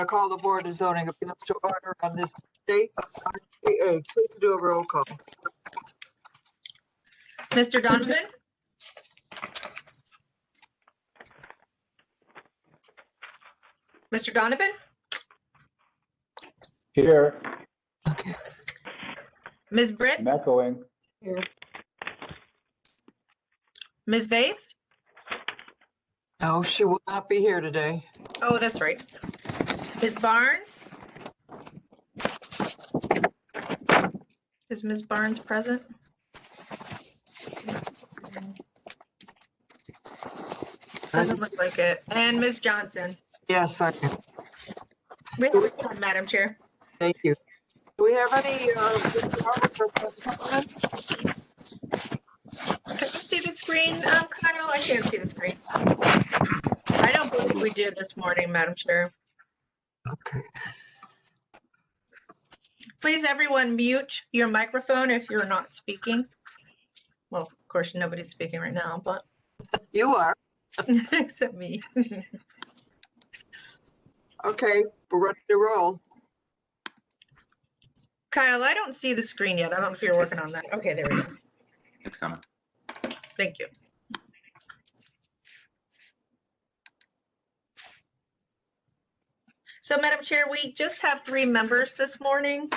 I call the Board of Zoning Appeals to order on this date of March the 8th. Please do a roll call. Mr. Donovan? Mr. Donovan? Here, Okay. Ms. Britt? I'm echoing. Here. Ms. Vaith? No, she will not be here today. Oh, that's right. Ms. Barnes? Is Ms. Barnes present? Doesn't look like it. And Ms. Johnson? Yes, I can. We have a quorum, Madam Chair. Thank you. Do we have any withdrawals or postponements? Can you see the screen, Kyle? I can't see the screen. I don't believe we did this morning, Madam Chair. Okay. Please, everyone, mute your microphone if you're not speaking. Well, of course, nobody's speaking right now, but You are. except me. Okay, we're ready to roll. Kyle, I don't see the screen yet. I don't know if you're working on that. Okay, there we go. It's coming. Thank you. So, Madam Chair, we just have 3 members this morning.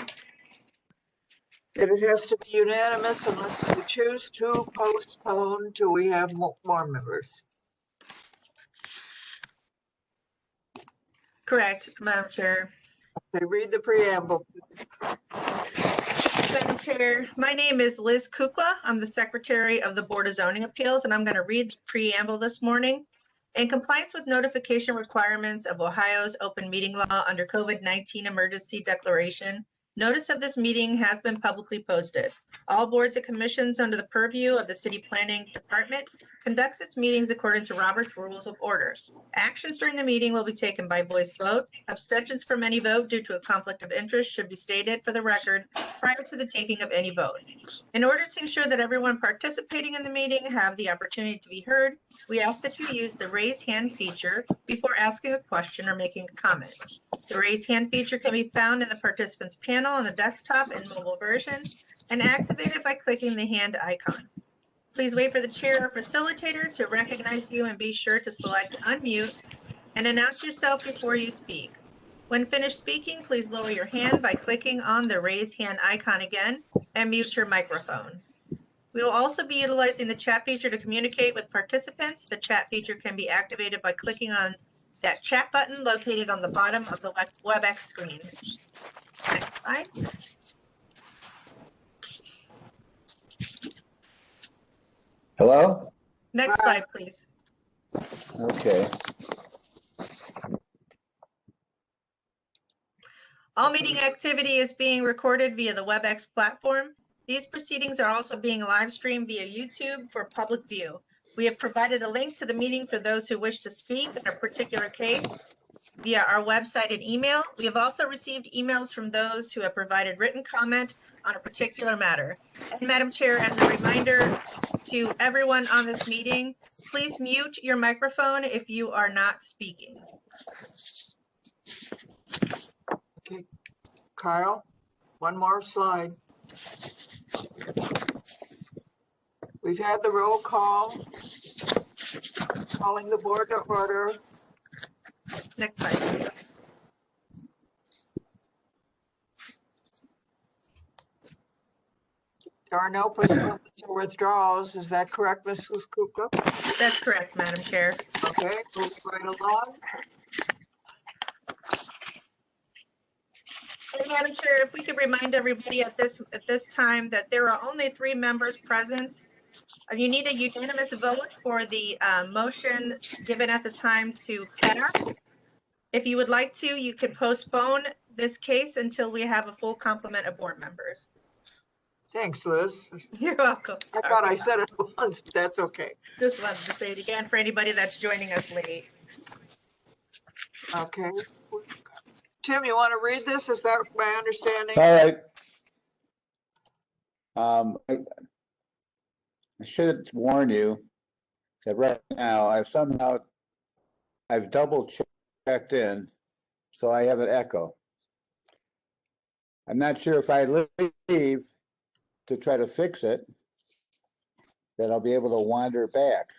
And it has to be unanimous unless we choose to postpone till we have more members. Correct, Madam Chair. Okay, read the preamble. Madam Chair, my name is Liz Kukla. I'm the Secretary of the Board of Zoning Appeals, and I'm going to read the preamble this morning. In compliance with notification requirements of Ohio's open meeting law under COVID-19 emergency declaration, notice of this meeting has been publicly posted. All boards and commissions under the purview of the City Planning Department conducts its meetings according to Robert's Rules of Order. Actions during the meeting will be taken by voice vote. Abstentions from any vote due to a conflict of interest should be stated for the record prior to the taking of any vote. In order to ensure that everyone participating in the meeting have the opportunity to be heard, we ask that you use the raise hand feature before asking a question or making a comment. The raise hand feature can be found in the participants panel on the desktop and mobile version and activated by clicking the hand icon. Please wait for the chair or facilitator to recognize you and be sure to select unmute and announce yourself before you speak. When finished speaking, please lower your hand by clicking on the raise hand icon again and mute your microphone. We will also be utilizing the chat feature to communicate with participants. The chat feature can be activated by clicking on that chat button located on the bottom of the WebEx screen. Next slide. Hello? Next slide, please. Okay. All meeting activity is being recorded via the WebEx platform. These proceedings are also being live streamed via YouTube for public view. We have provided a link to the meeting for those who wish to speak in a particular case via our website and email. We have also received emails from those who have provided written comment on a particular matter. And Madam Chair, as a reminder to everyone on this meeting, please mute your microphone if you are not speaking. Okay, Kyle, one more slide. We've had the roll call, calling the board to order. Next slide. There are no postponements or withdrawals. Is that correct, Mrs. Kukla? That's correct, Madam Chair. Okay, move right along. And Madam Chair, if we could remind everybody at this time that there are only 3 members present. You need a unanimous vote for the motion given at the time to pass. If you would like to, you could postpone this case until we have a full complement of board members. Thanks, Liz. You're welcome. I thought I said it once, but that's okay. Just wanted to say it again for anybody that's joining us late. Okay. Tim, you want to read this? Is that my understanding? All right. I should warn you that right now I've double checked in so I have an echo. I'm not sure if I leave to try to fix it, that I'll be able to wander back.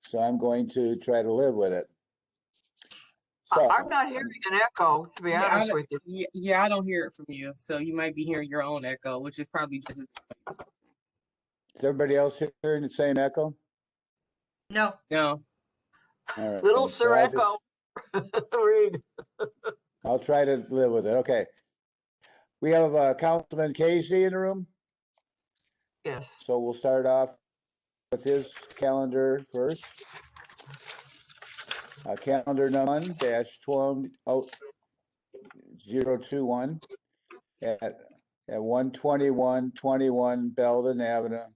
So I'm going to try to live with it. So, I'm not hearing an echo, to be honest with you. Yeah, I don't hear it from you. So you might be hearing your own echo, which is probably just as is everybody else hearing the same echo? No, no. All right, Little so Sir Echo. Read. I'll try to live with it. Okay. We have Councilman Casey in the room, Yes. so we'll start off with his calendar first. Calendar number 1-12-021 at 12121 Belden Avenue.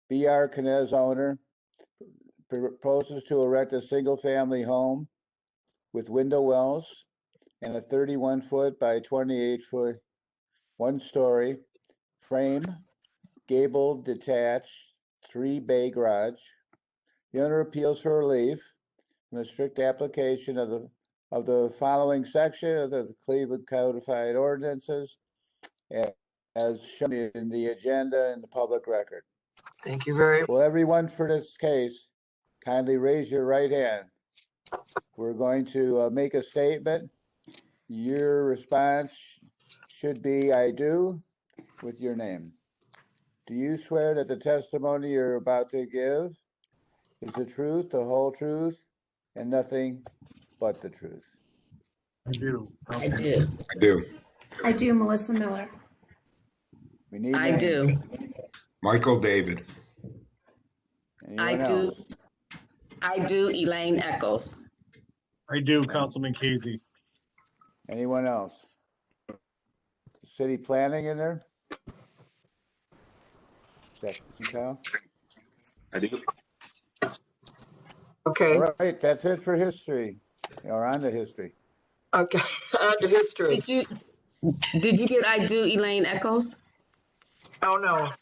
B.R. Knez owner proposes to erect a single-family home with window wells and a 31-foot by 28-foot, one-story frame, gable detached, 3-bay garage. The owner appeals for relief from a strict application of the following section of the Cleveland Codified Ordinances as shown in the agenda and the public record. Thank you very much. Will everyone for this case kindly raise your right hand? We're going to make a statement. Your response should be, I do, with your name. Do you swear that the testimony you're about to give is the truth, the whole truth, and nothing but the truth? I do. I do. I do. I do, Melissa Miller. We need I names. do. Michael David. I Anyone do. else? I do, Elaine Echols. I do, Councilman Casey. Anyone else? City planning in there? Second, Kyle? I do. Okay. All right, that's it for history, or on to history. Okay. On to history. Did you get I do, Elaine Echols? Oh, no.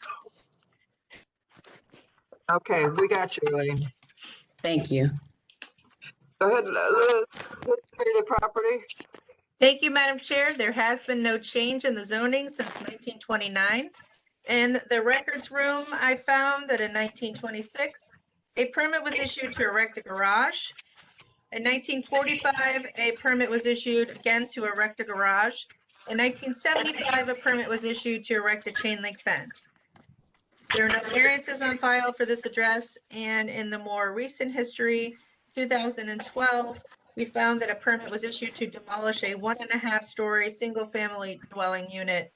Okay, we got you, Elaine. Thank you. Go ahead, Liz. History of the property. thank you, Madam Chair. There has been no change in the zoning since 1929. In the records room, I found that in 1926, a permit was issued to erect a garage. In 1945, a permit was issued again to erect a garage. In 1975, a permit was issued to erect a chain link fence. There are no variances on file for this address, and in the more recent history, 2012, we found that a permit was issued to demolish a 1.5-story single-family dwelling unit,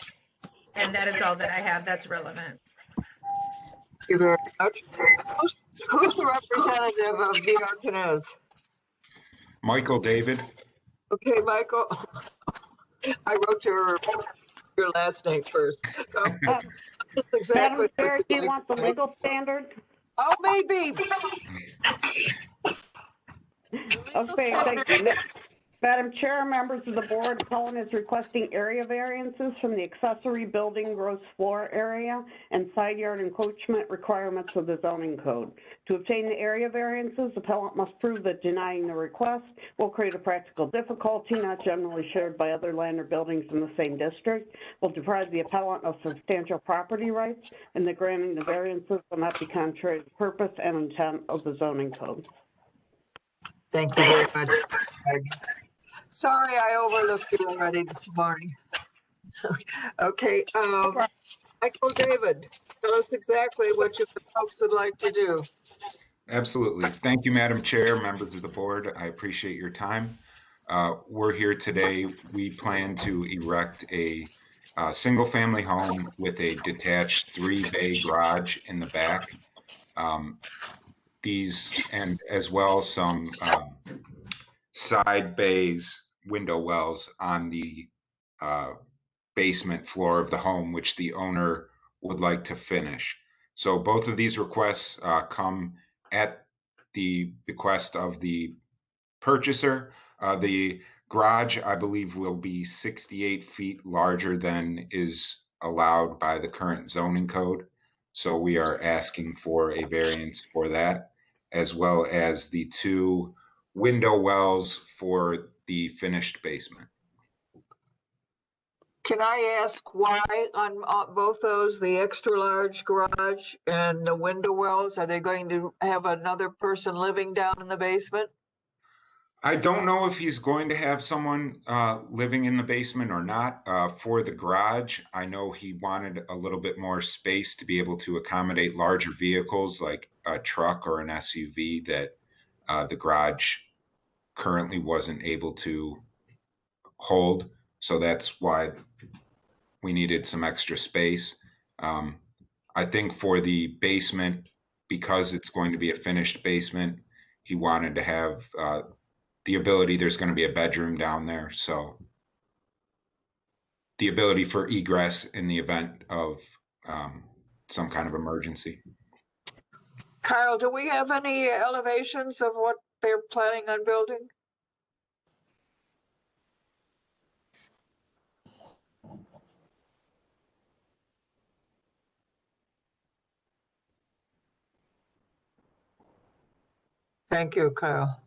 and that is all that I have that's relevant. Thank you very much. Who's the representative of B.R. Knez? Michael David. Okay, Michael. I wrote your last name first. That's exactly. Madam Chair, do you want the legal standard? Oh, maybe. Okay, thank you. Madam Chair, members of the board, Helen is requesting area variances from the accessory building gross floor area and side yard encroachment requirements of the zoning code. To obtain the area variances, the appellant must prove that denying the request will create a practical difficulty not generally shared by other land or buildings in the same district, will deprive the appellant of substantial property rights, and that granting the variances will not be contrary to the purpose and intent of the zoning code. Thank you very much. Sorry, I overlooked you already this morning. Okay, Michael David, tell us exactly what you folks would like to do. Absolutely. Thank you, Madam Chair, members of the board. I appreciate your time. We're here today. We plan to erect a single-family home with a detached 3-bay garage in the back. These, and as well some side bays, window wells on the basement floor of the home, which the owner would like to finish. So both of these requests come at the bequest of the purchaser. The garage, I believe, will be 68 feet larger than is allowed by the current zoning code. So we are asking for a variance for that, as well as the 2 window wells for the finished basement. Can I ask why on both those, the extra large garage and the window wells, are they going to have another person living down in the basement? I don't know if he's going to have someone living in the basement or not. For the garage, I know he wanted a little bit more space to be able to accommodate larger vehicles like a truck or an SUV that the garage currently wasn't able to hold. So that's why we needed some extra space. I think for the basement, because it's going to be a finished basement, he wanted to have the ability, there's going to be a bedroom down there. So the ability for egress in the event of some kind of emergency. Kyle, do we have any elevations of what they're planning on building? Thank you, Kyle.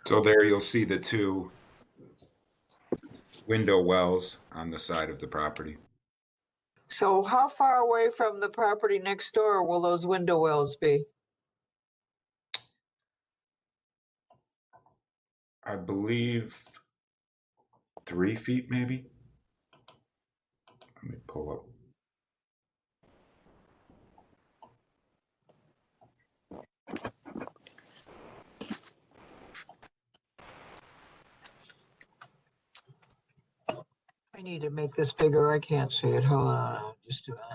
So there you'll see the two window wells on the side of the property. So how far away from the property next door will those window wells be? I believe 3 feet, maybe. Let me pull up. I need to make this bigger. I can't see it. Hold on, just a minute.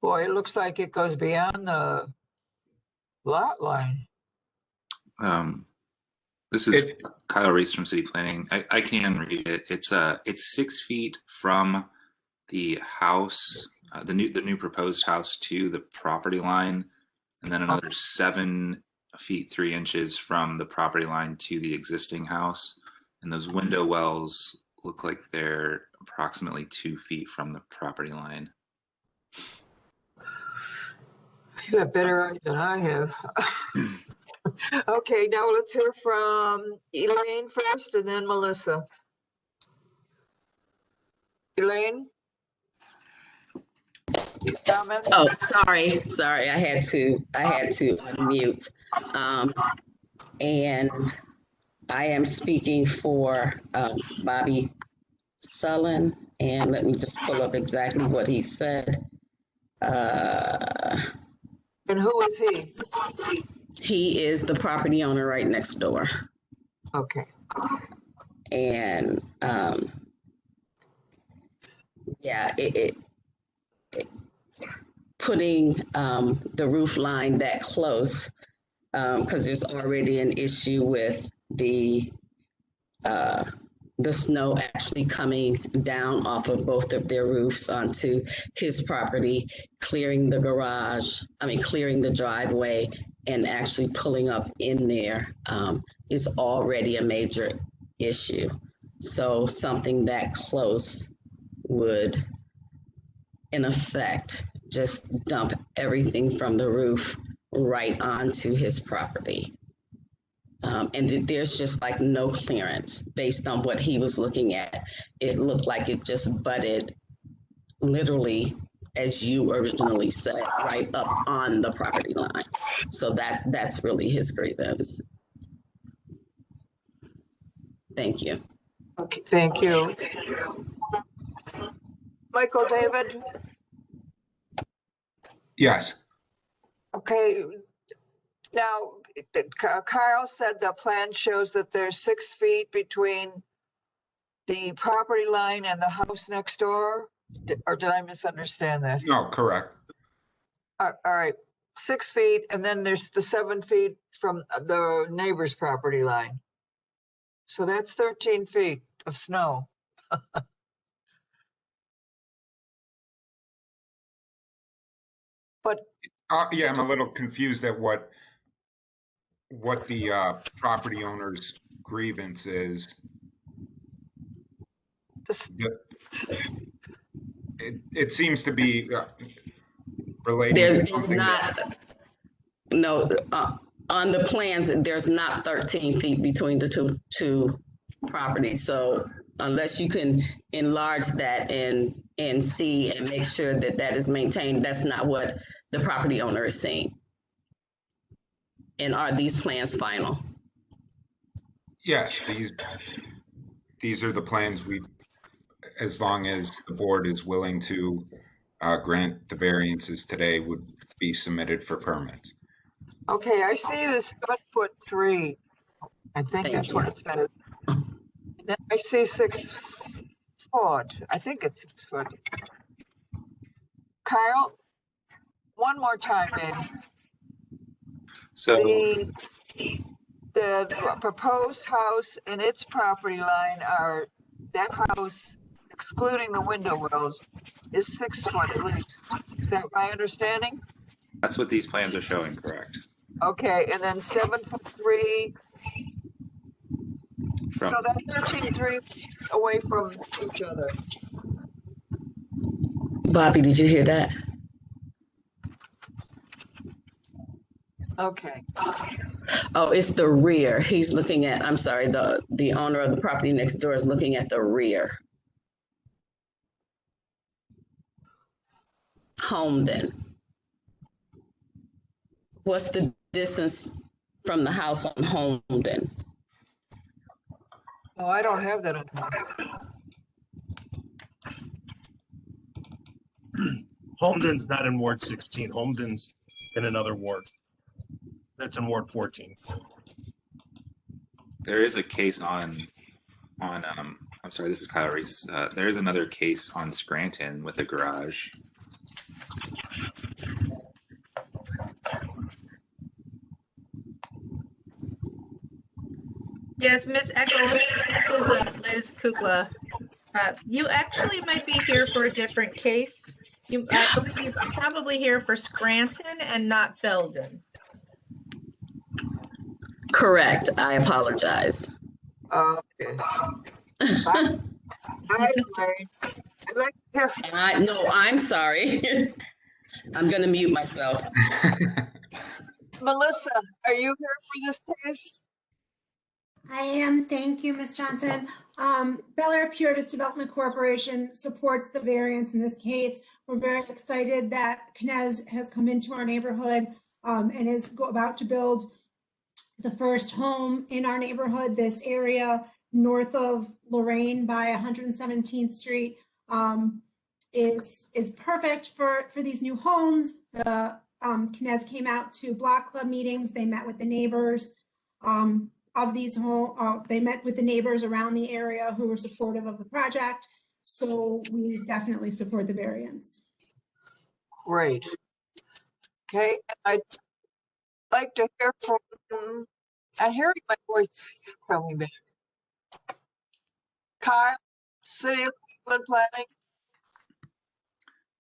Boy, it looks like it goes beyond the lot line. This is Kyle Reese from City Planning. I can read it. It's 6 feet from the house, the new proposed house to the property line, and then another 7 feet 3 inches from the property line to the existing house. And those window wells look like they're approximately 2 feet from the property line. You have better eyes than I have. Okay, now let's hear from Elaine first and then Melissa. Elaine? Comment? Oh, sorry. I had to unmute. And I am speaking for Bobby Sullen, and let me just pull up exactly what he said. And who is he? He is the property owner right next door. Okay. And it putting the roof line that close, because there's already an issue with the snow actually coming down off of both of their roofs onto his property, clearing the driveway, and actually pulling up in there is already a major issue. So something that close would, in effect, just dump everything from the roof right onto his property. And there's just like no clearance based on what he was looking at. It looked like it just butted literally, as you originally said, right up on the property line. So that's really his grievance. Thank you. Okay, thank you. Michael, David? Yes. Okay. Now, Kyle said the plan shows that there's 6 feet between the property line and the house next door, or did I misunderstand that? No, correct. All right, 6 feet, and then there's the 7 feet from the neighbor's property line. So that's 13 feet of snow. But Yeah, I'm a little confused at what the property owner's grievance is. This, It seems to be relating to There's something that, not, no, on the plans, there's not 13 feet between the two properties. So unless you can enlarge that and see and make sure that that is maintained, that's not what the property owner is seeing. And are these plans final? yes, these are the plans we, as long as the board is willing to grant the variances today, would be submitted for permits. okay, I see the 7'3". I think Thank that's you. what it says. Then I see 6 foot. I think it's 6 foot. Kyle, one more time, baby. So The proposed house and its property line are, that house, excluding the window wells, is 6 foot at least. Is that my understanding? that's what these plans are showing, correct? Okay, and then 7'3". From So that's 13.3 away from each other. Bobby, did you hear that? Okay. Oh, it's the rear. He's looking at, I'm sorry, the owner of the property next door is looking at the rear. Homeden. What's the distance from the house on Homeden? Oh, I don't have that anymore. Holmden's not in Ward 16. Holmden's in another ward. That's in Ward 14. there is a case on I'm sorry, this is Kyle Reese. There is another case on Scranton with a garage. Yes, Miss Eccles, this is Liz Kukla. You actually might be here for a different case. I believe you're probably here for Scranton and not Belden. Correct. I apologize. Okay. I'd like to hear No, I'm sorry. I'm going to mute myself. Melissa, are you here for this case? I am. Thank you, Ms. Johnson. Bel Air Puritas Development Corporation supports the variance in this case. We're very excited that Knez has come into our neighborhood and is about to build the first home in our neighborhood. This area north of Lorraine by 117th Street is perfect for these new homes. The Knez came out to block club meetings. They met with the neighbors of these homes. They met with the neighbors around the area who were supportive of the project. So we definitely support the variance. Great. Okay, I'd like to hear from, I'm hearing my voice coming back. Kyle, City of Cleveland Planning.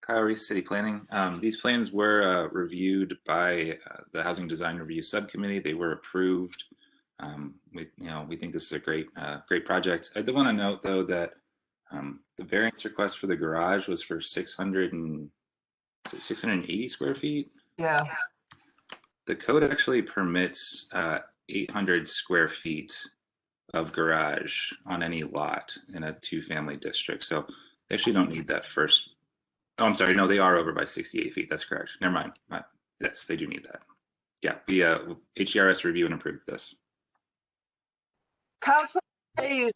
Kyle Reese, City Planning. These plans were reviewed by the Housing Design Review Subcommittee. They were approved. We think this is a great project. I do want to note though that the variance request for the garage was for 680 square feet. Yeah. The code actually permits 800 square feet of garage on any lot in a 2-family district. So they actually don't need that first. Oh, I'm sorry. No, they are over by 68 feet. That's correct. Never mind. Yes, they do need that. Yeah, we HDRS review and approve this. Council Hayes.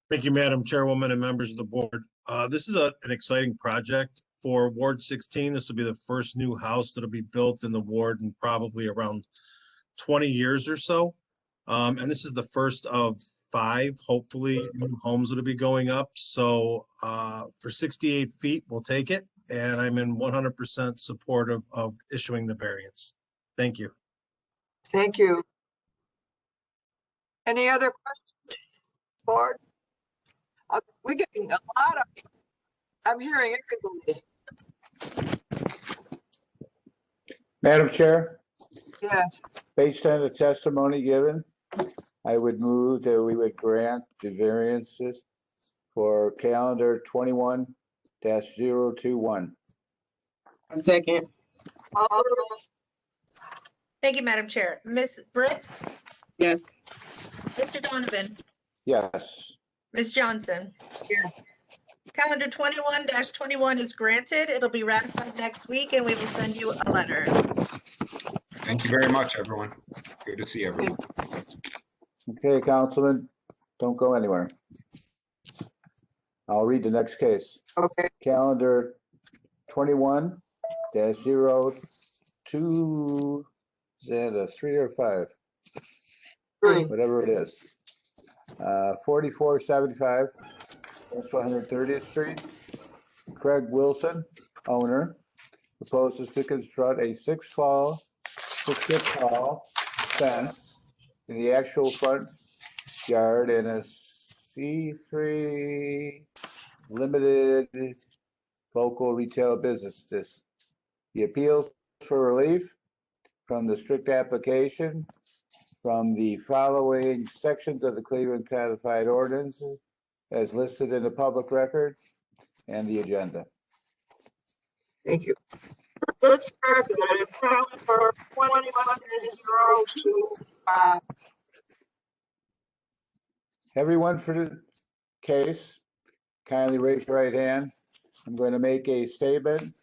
Thank you, Madam Chairwoman and members of the board. This is an exciting project for Ward 16. This will be the first new house that'll be built in the ward in probably around 20 years or so. And this is the first of 5, hopefully, new homes that'll be going up. So for 68 feet, we'll take it. And I'm in 100% support of issuing the variance. Thank you. Thank you. Any other questions, board? We're getting a lot of, I'm hearing everybody. Madam Chair, Yes. based on the testimony given, I would move that we would grant the variances for calendar 21-021. A second. Call the roll. Thank you, Madam Chair. Ms. Britt, Yes. Mr. Donovan, Yes. Ms. Johnson. Yes. Calendar 21-21 is granted. It'll be ratified next week and we will send you a letter. Thank you very much, everyone. Good to see everyone. Okay, Councilman, don't go anywhere. I'll read the next case. Okay. Calendar 21-02. Is that a 3 or 5? 3. Whatever it is. 4475 West 130th Street. Craig Wilson, owner, proposes to construct a 6-foot tall fence in the actual front yard in a C3 limited local retail business. He appeals for relief from the strict application from the following sections of the Cleveland Codified Ordinances as listed in the public record and the agenda. Thank you. Let's start with that. It's calendar 21-02. Everyone for the case, kindly raise your right hand. I'm going to make a statement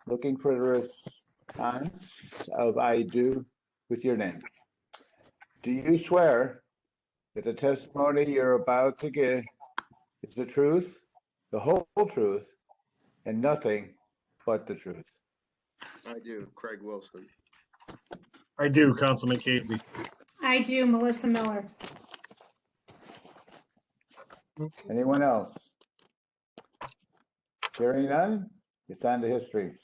looking for the response of I do with your name. Do you swear that the testimony you're about to give is the truth, the whole truth, and nothing but the truth? I do, Craig Wilson. I do, Councilman Casey. I do, Melissa Miller. Anyone else? Hearing none, it's on to history.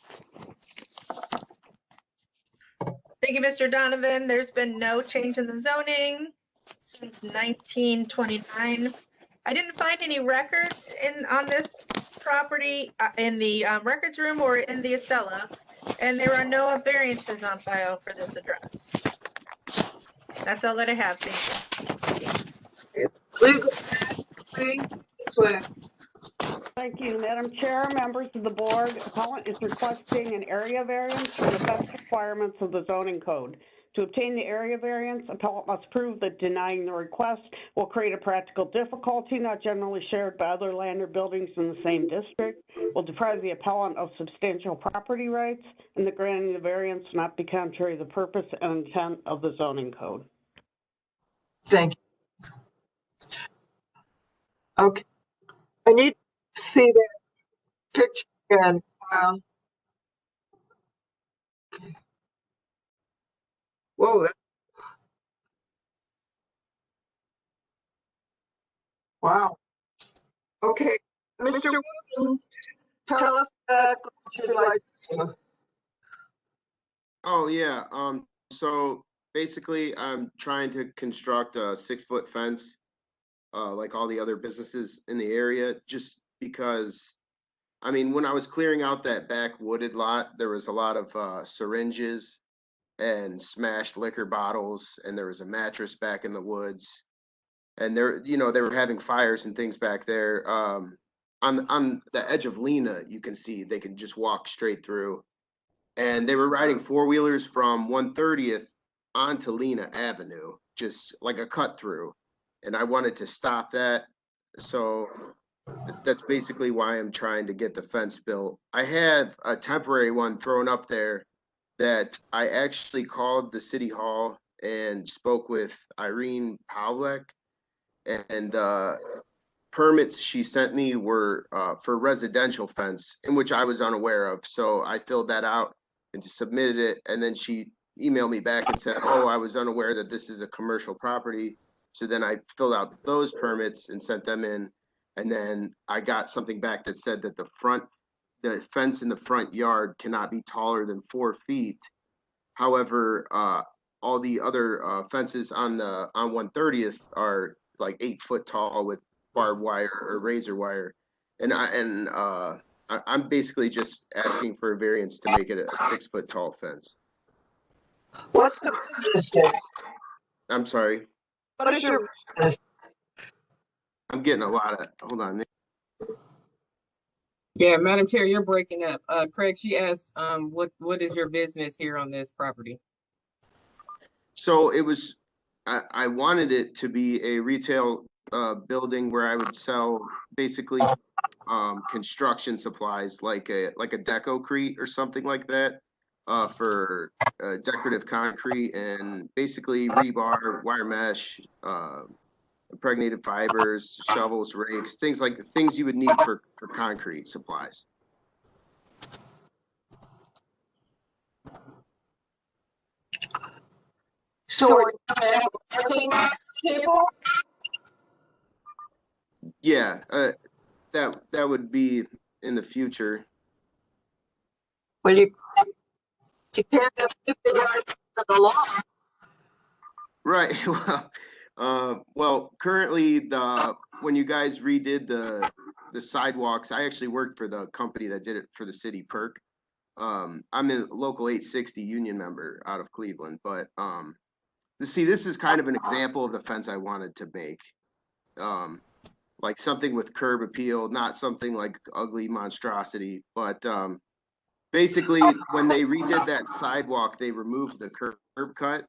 Thank you, Mr. Donovan. There's been no change in the zoning since 1929. I didn't find any records on this property in the records room or in the Acela, and there are no variances on file for this address. That's all that I have. Thank you. Legal, please swear. Thank you, Madam Chair, members of the board. Appellant is requesting an area variance from the fence requirements of the zoning code. To obtain the area variance, appellant must prove that denying the request will create a practical difficulty not generally shared by other land or buildings in the same district, will deprive the appellant of substantial property rights, and the granting the variance not be contrary to the purpose and intent of the zoning code. Thank you. Okay. I need to see that picture again. Whoa. Wow. Okay. Mr. Wilson, tell us what you'd like to do. Oh, yeah. So basically, I'm trying to construct a 6-foot fence, like all the other businesses in the area, just because, I mean, when I was clearing out that back wooded lot, there was a lot of syringes and smashed liquor bottles, and there was a mattress back in the woods. And they were having fires and things back there. On the edge of Lena, you can see they can just walk straight through. And they were riding 4-wheelers from 130th onto Lena Avenue, just like a cut through. And I wanted to stop that. So that's basically why I'm trying to get the fence built. I have a temporary one thrown up there that I actually called the city hall and spoke with Irene Pawlek, and permits she sent me were for residential fence, in which I was unaware of. So I filled that out and submitted it, and then she emailed me back and said, oh, I was unaware that this is a commercial property. So then I filled out those permits and sent them in, and then I got something back that said that the fence in the front yard cannot be taller than 4 feet. However, all the other fences on 130th are like 8 foot tall with barbed wire or razor wire, and I'm basically just asking for a variance to make it a 6 foot tall fence. What's the business name? I'm sorry. What is your business? I'm getting a lot of, hold on. Yeah, Madam Chair, you're breaking up. Craig, she asked, what is your business here on this property? So it was, I wanted it to be a retail building where I would sell basically construction supplies like a Decocrete or something like that for decorative concrete and basically rebar, wire mesh, impregnated fibers, shovels, rakes, things you would need for concrete supplies. So Yeah, that would be in the future. well, you can't have people right for the law. Right. Well, currently when you guys redid the sidewalks, I actually worked for the company that did it for the city, Perk. I'm a local 860 union member out of Cleveland, but see, this is kind of an example of the fence I wanted to make. Like something with curb appeal, not something like ugly monstrosity, but basically when they redid that sidewalk, they removed the curb cut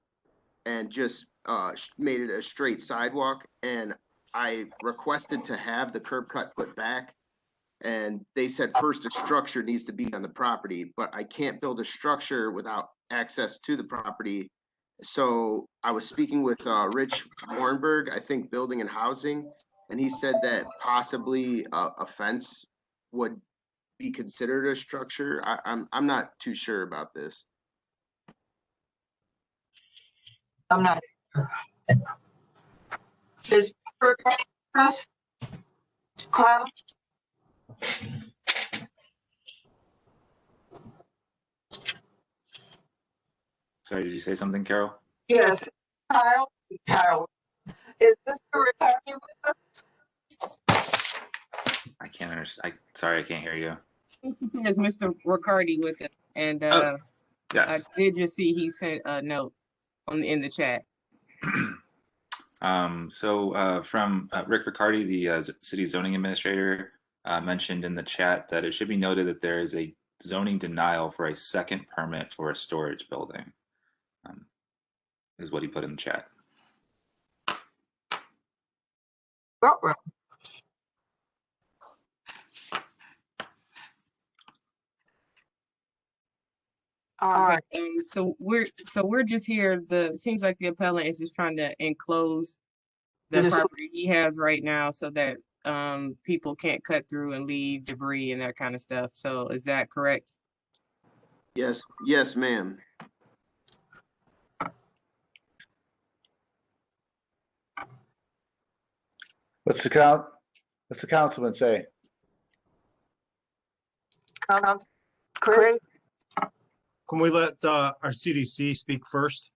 and just made it a straight sidewalk. And I requested to have the curb cut put back. And they said first a structure needs to be on the property, but I can't build a structure without access to the property. So I was speaking with Rich Warrenberg, I think Building and Housing, and he said that possibly a fence would be considered a structure. I'm not too sure about this. I'm not. Is Kyle? Sorry, did you say something, Carol? Yes, Kyle. Kyle, is Mr. Riccardi with us? I can't understand. Sorry, I can't hear you. There's Mr. Riccardi with it, and I Yes. did just see he sent a note in the chat. From Rick Riccardi, the city zoning administrator, mentioned in the chat that it should be noted that there is a zoning denial for a second permit for a storage building, is what he put in the chat. Well, all right. So we're just here. It seems like the appellant is just trying to enclose the property he has right now so that people can't cut through and leave debris and that kind of stuff. So is that correct? Yes, ma'am. What's the councilman say? Craig? Can we let our CDC speak first?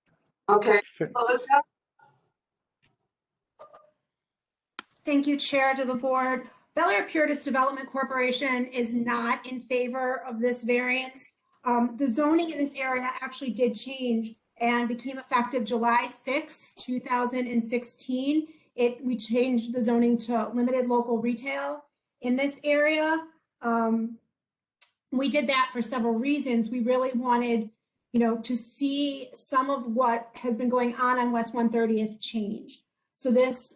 Okay, Sure. Melissa? Thank you, Chair, to the board. Bel Air Puritas Development Corporation is not in favor of this variance. The zoning in this area actually did change and became effective July 6, 2016. We changed the zoning to limited local retail in this area. We did that for several reasons. We really wanted, to see some of what has been going on West 130th change. So this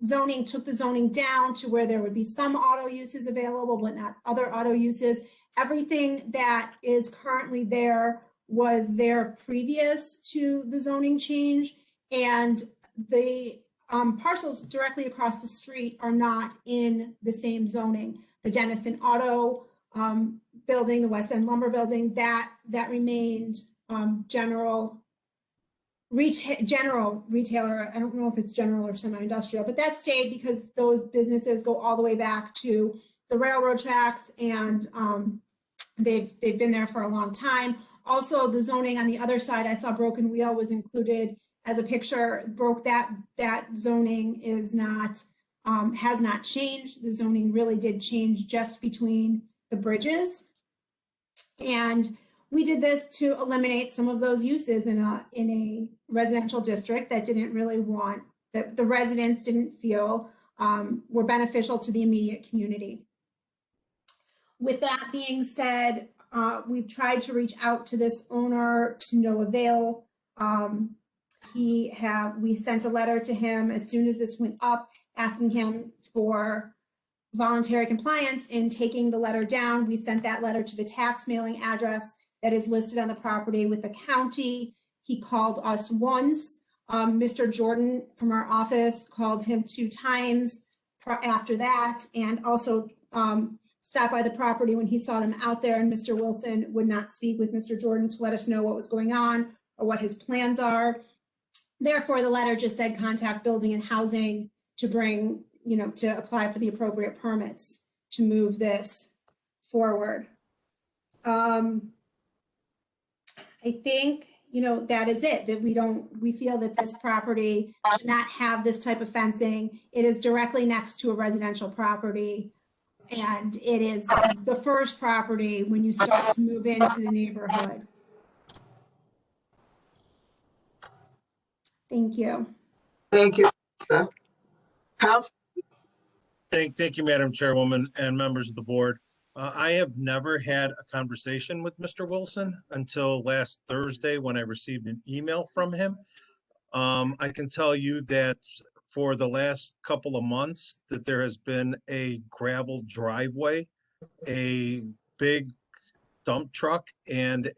zoning took the zoning down to where there would be some auto uses available, but not other auto uses. Everything that is currently there was there previous to the zoning change, and the parcels directly across the street are not in the same zoning. The Dennison Auto building, the West End Lumber building, that remained general retailer. I don't know if it's general or semi-industrial, but that stayed because those businesses go all the way back to the railroad tracks, and they've been there for a long time. Also, the zoning on the other side, I saw Broken Wheel was included as a picture. That zoning is not has not changed. The zoning really did change just between the bridges. And We did this to eliminate some of those uses in a residential district that didn't really want, that the residents didn't feel were beneficial to the immediate community. With that being said, we've tried to reach out to this owner to no avail. We sent a letter to him as soon as this went up, asking him for voluntary compliance in taking the letter down. We sent that letter to the tax mailing address that is listed on the property with the county. He called us once. Mr. Jordan from our office called him 2 times after that, and also stopped by the property when he saw them out there, and Mr. Wilson would not speak with Mr. Jordan to let us know what was going on or what his plans are. Therefore, the letter just said contact building and housing to bring, to apply for the appropriate permits to move this forward. I think, that is it, that we feel that this property should not have this type of fencing. It is directly next to a residential property. And it is the first property when you start to move into the neighborhood. Thank you. Thank you. Council. Thank you, Madam Chairwoman and members of the board. I have never had a conversation with Mr. Wilson until last Thursday when I received an email from him. I can tell you that for the last couple of months that there has been a gravel driveway, a big dump truck, and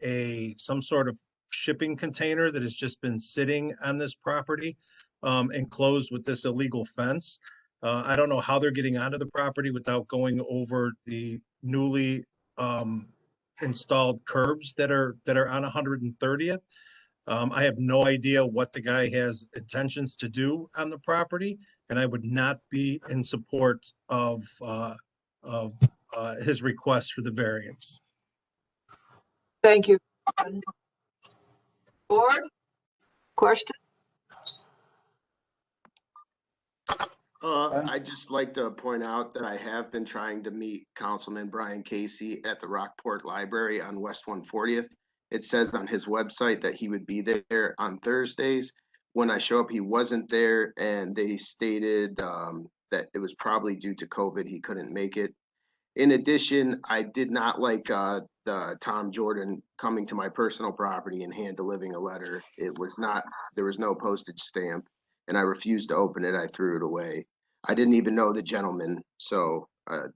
some sort of shipping container that has just been sitting on this property, enclosed with this illegal fence. I don't know how they're getting onto the property without going over the newly installed curbs that are on 130th. I have no idea what the guy has intentions to do on the property, and I would not be in support of his request for the variance. Thank you. Board, question? I'd just like to point out that I have been trying to meet Councilman Brian Casey at the Rockport Library on West 140th. It says on his website that he would be there on Thursdays. When I show up, he wasn't there, and they stated that it was probably due to COVID. He couldn't make it. In addition, I did not like the Tom Jordan coming to my personal property and hand delivering a letter. There was no postage stamp, and I refused to open it. I threw it away. I didn't even know the gentleman. So, and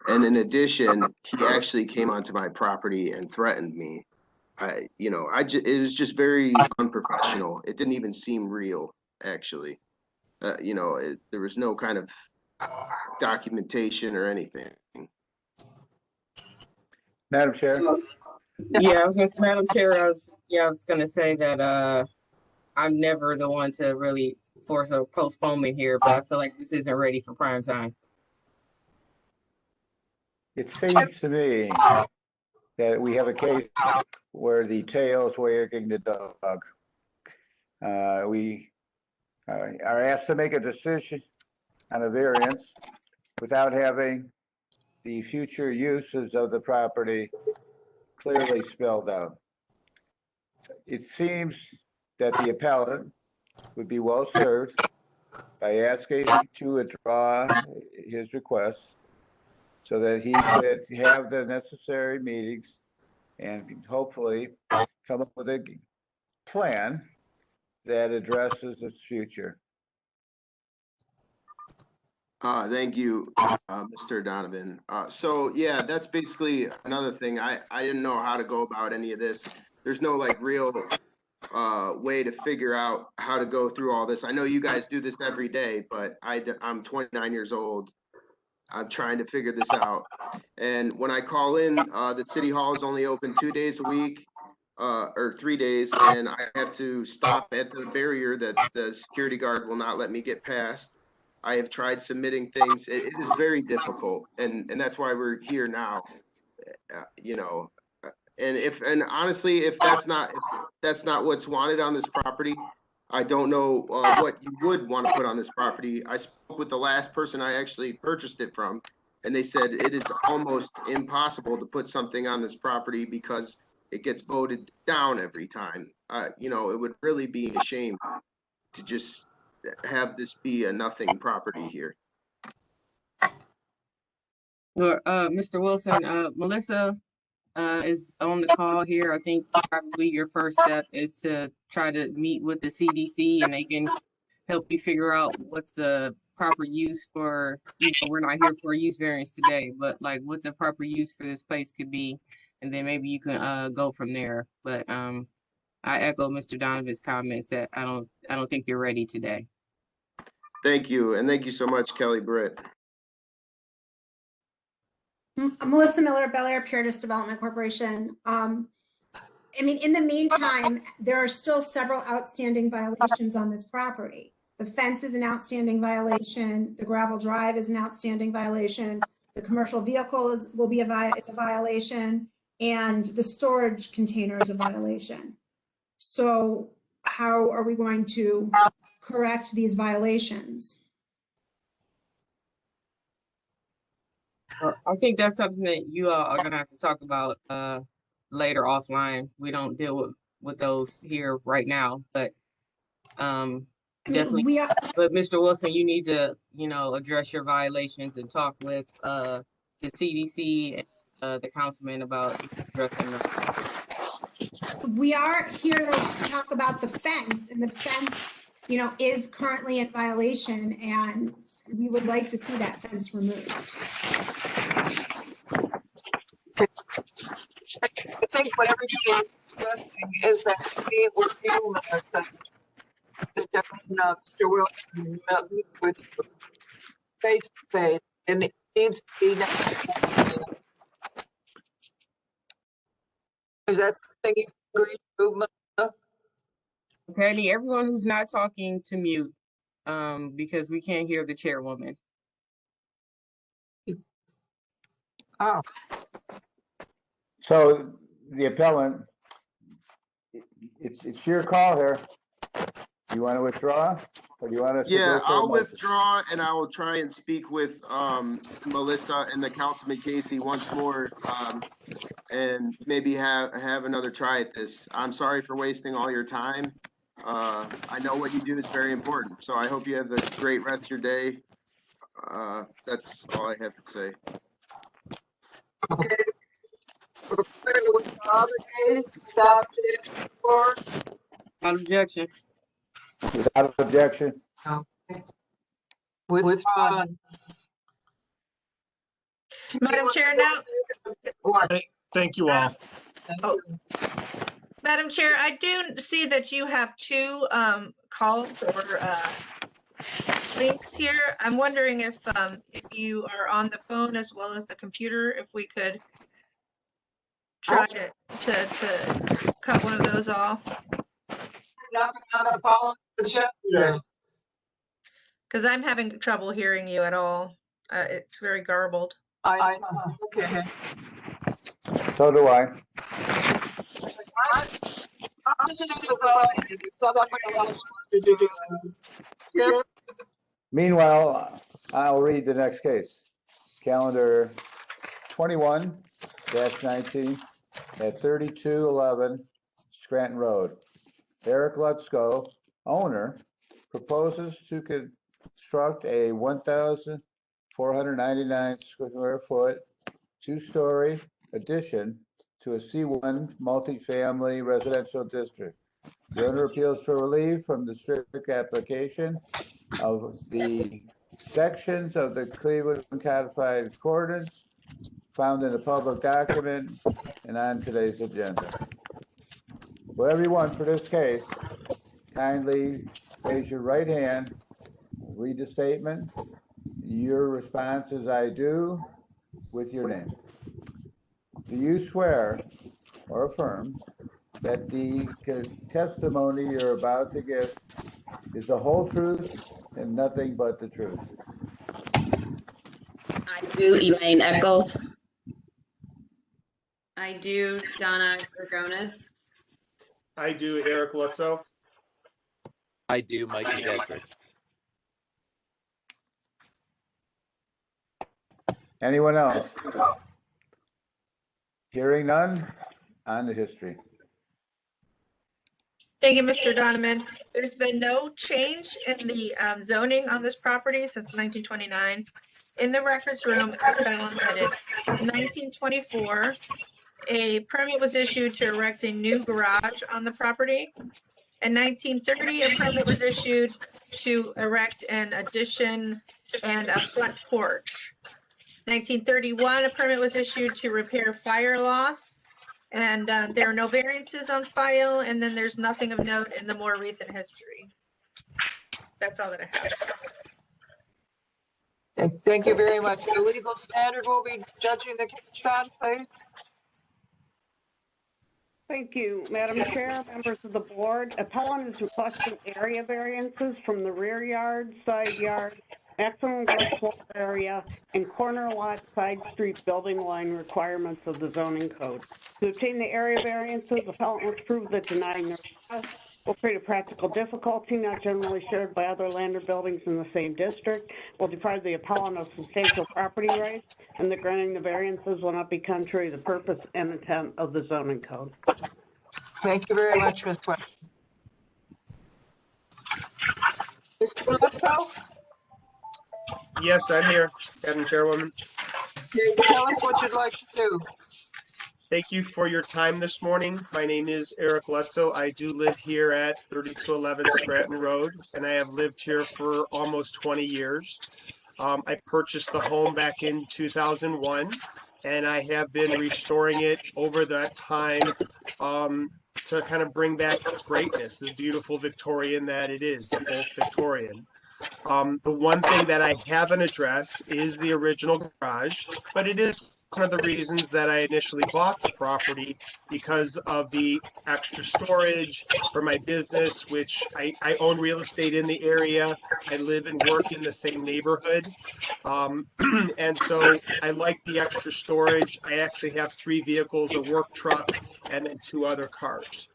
in addition, he actually came onto my property and threatened me. It was just very unprofessional. It didn't even seem real, actually. There was no kind of documentation or anything. Madam Chair? Yeah, Madam Chair, I was gonna say that I'm never the one to really force a postponement here, but I feel like this isn't ready for prime time. It seems to me that we have a case where the tail is wagging the dog. We are asked to make a decision on a variance without having the future uses of the property clearly spelled out. It seems that the appellant would be well served by asking to withdraw his request so that he could have the necessary meetings and hopefully come up with a plan that addresses its future. Thank you, Mr. Donovan. So yeah, that's basically another thing. I didn't know how to go about any of this. There's no real way to figure out how to go through all this. I know you guys do this every day, but I'm 29 years old. I'm trying to figure this out. And when I call in, the city hall is only open 2 days a week, or 3 days, and I have to stop at the barrier that the security guard will not let me get past. I have tried submitting things. It is very difficult, and that's why we're here now. And honestly, if that's not what's wanted on this property, I don't know what you would want to put on this property. I spoke with the last person I actually purchased it from, and they said it is almost impossible to put something on this property because it gets voted down every time. You know, it would really be a shame to just have this be a nothing property here. Well, Mr. Wilson, Melissa is on the call here. I think probably your first step is to try to meet with the CDC and they can help you figure out what's the proper use for, you know, we're not here for a use variance today, but like what the proper use for this place could be. And then maybe you can go from there. But I echo Mr. Donovan's comments that I don't think you're ready today. Thank you, and thank you so much, Kelly Britt. Melissa Miller, Bel Air Puritas Development Corporation. I mean, in the meantime, there are still several outstanding violations on this property. The fence is an outstanding violation. The gravel drive is an outstanding violation. The commercial vehicle is a violation, and the storage container is a violation. So how are we going to correct these violations? I think that's something that you all are gonna have to talk about later offline. We don't deal with those here right now, but definitely. But Mr. Wilson, you need to, you know, address your violations and talk with the CDC and the councilman about addressing them. We are here to talk about the fence, and the fence, you know, is currently in violation, and we would like to see that fence removed. I think what everybody is suggesting is that we will deal with Melissa, that Mr. Wilson meet with you face to face, and it needs to be next. Is that something you agree to, Melissa? Okay, I need everyone who's not talking to mute because we can't hear the chairwoman. Oh. So the appellant, it's your call here. Do you want to withdraw or do you want to? Yeah, I'll withdraw and I will try and speak with Melissa and the Councilman Casey once more and maybe have another try at this. I'm sorry for wasting all your time. I know what you do is very important, so I hope you have a great rest of your day. That's all I have to say. Okay. We're going to withdraw the case without objection for. Without objection. Without objection. Okay. Withdrawn. Madam Chair, now. Thank you all. Oh. Madam Chair, I do see that you have two calls or links here. I'm wondering if you are on the phone as well as the computer, if we could try to cut one of those off. Because I'm having trouble hearing you at all. It's very garbled. Okay. So do I. I'm just somebody else wants to do it. Meanwhile, I'll read the next case. Calendar 21-19 at 3211 Scranton Road. Eric Lutzko, owner, proposes to construct a 1,499 square foot, two-story addition to a C1 multifamily residential district. The owner appeals for relief from the strict application of the sections of the Cleveland Codified Ordinance found in a public document and on today's agenda. Will everyone for this case kindly raise your right hand, read the statement. Your response is I do with your name. Do you swear or affirm that the testimony you're about to give is the whole truth and nothing but the truth? I do, Elaine Echols. I do, Donna Gregonis. I do, Eric Lutzo. I do, Mikey Desert. Anyone else? Hearing none, on the history. Thank you, Mr. Donovan. There's been no change in the zoning on this property since 1929. In the records room, as found that in 1924, a permit was issued to erect a new garage on the property. In 1930, a permit was issued to erect an addition and a front porch. 1931, a permit was issued to repair fire loss. And there are no variances on file, and then there's nothing of note in the more recent history. That's all that I have. Thank you very much. The legal standard will be judging the case on, please. Thank you, Madam Chair, members of the board. Appellant is requesting area variances from the rear yard, side yard, maximum gross floor area, and corner lot side street building line requirements of the zoning code. To obtain the area variances, appellant must prove that denying the request will create a practical difficulty not generally shared by other land or buildings in the same district, will deprive the appellant of substantial property rights, and that granting the variances will not be contrary to the purpose and intent of the zoning code. Thank you very much, Ms. West. Mr. Bledsoe? Yes, I'm here, Madam Chairwoman. Tell us what you'd like to do. Thank you for your time this morning. My name is Eric Lutzow. I do live here at 3211 Stratton Road, and I have lived here for almost 20 years. I purchased the home back in 2001, and I have been restoring it over that time to kind of bring back its greatness, the beautiful Victorian that it is, the folk Victorian. The one thing that I haven't addressed is the original garage, but it is one of the reasons that I initially bought the property, because of the extra storage for my business, which I own real estate in the area. I live and work in the same neighborhood. And so I like the extra storage. I actually have 3 vehicles, a work truck, and then 2 other cars.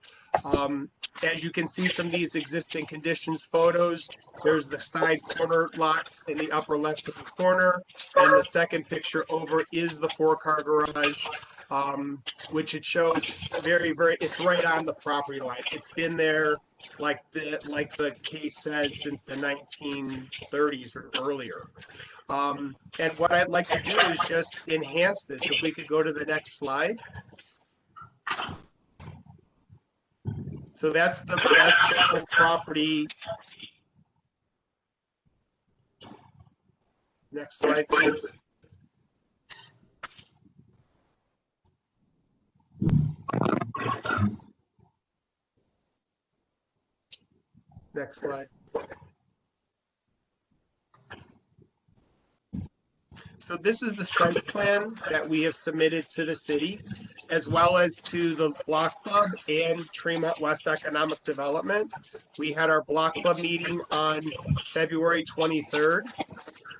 As you can see from these existing conditions photos, there's the side corner lot in the upper left of the corner, and the second picture over is the 4-car garage, which it shows it's right on the property line. It's been there, like the case says, since the 1930s or earlier. And what I'd like to do is just enhance this. If we could go to the next slide. So that's the property. Next slide, please. Next slide. So this is the site plan that we have submitted to the city, as well as to the Block Club and Tremont West Economic Development. We had our Block Club meeting on February 23rd,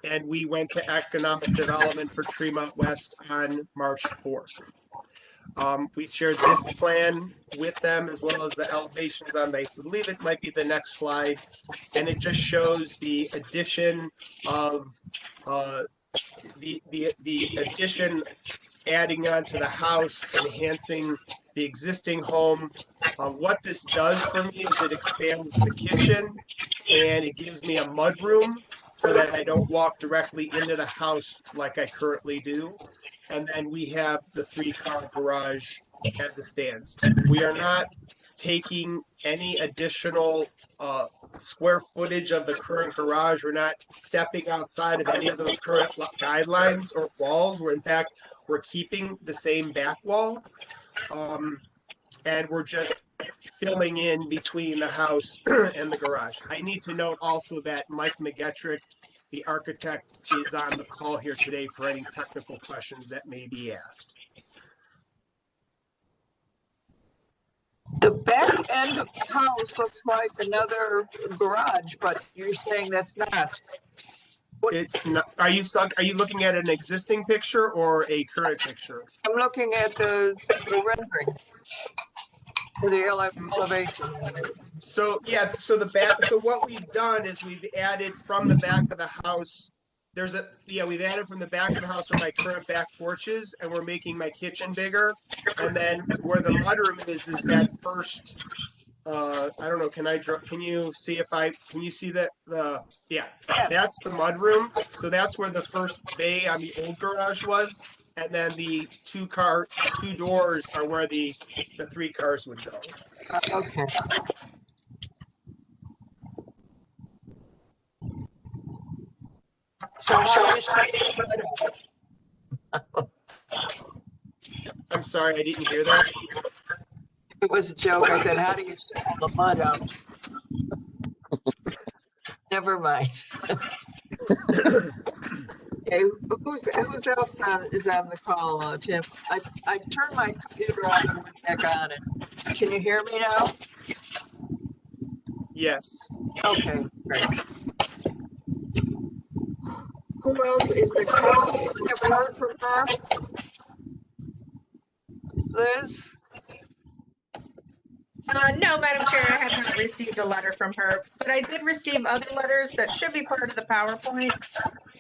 and we went to Economic Development for Tremont West on March 4th. We shared this plan with them, as well as the elevations on, I believe it might be the next slide, and it just shows the addition of the addition adding on to the house, enhancing the existing home. What this does for me is it expands the kitchen, and it gives me a mudroom so that I don't walk directly into the house like I currently do. And then we have the 3-car garage as it stands. We are not taking any additional square footage of the current garage. We're not stepping outside of any of those current guidelines or walls. We're keeping the same back wall, and we're just filling in between the house and the garage. I need to note also that Mike McGetrick, the architect, is on the call here today for any technical questions that may be asked. The back end of the house looks like another garage, but you're saying that's not. It's not. Are you looking at an existing picture or a current picture? I'm looking at the rendering for the elevation. So yeah, so what we've done is we've added from the back of the house we've added from the back of the house where my current back porch is, and we're making my kitchen bigger. And then where the mudroom is that first, I don't know, can you see can you see that, that's the mudroom. So that's where the first bay on the old garage was. And then the two doors are where the 3 cars would go. Okay. So how do you shut the mud off? I'm sorry, I didn't hear that. It was a joke. I said, how do you shut all the mud out? Never mind. Okay, who's else is on the call, Tim? I turned my computer off and went back on it. Can you hear me now? Yes. Okay, great. Who else is the council? Have we heard from her? Liz? No, Madam Chair, I have not received a letter from her, but I did receive other letters that should be part of the PowerPoint.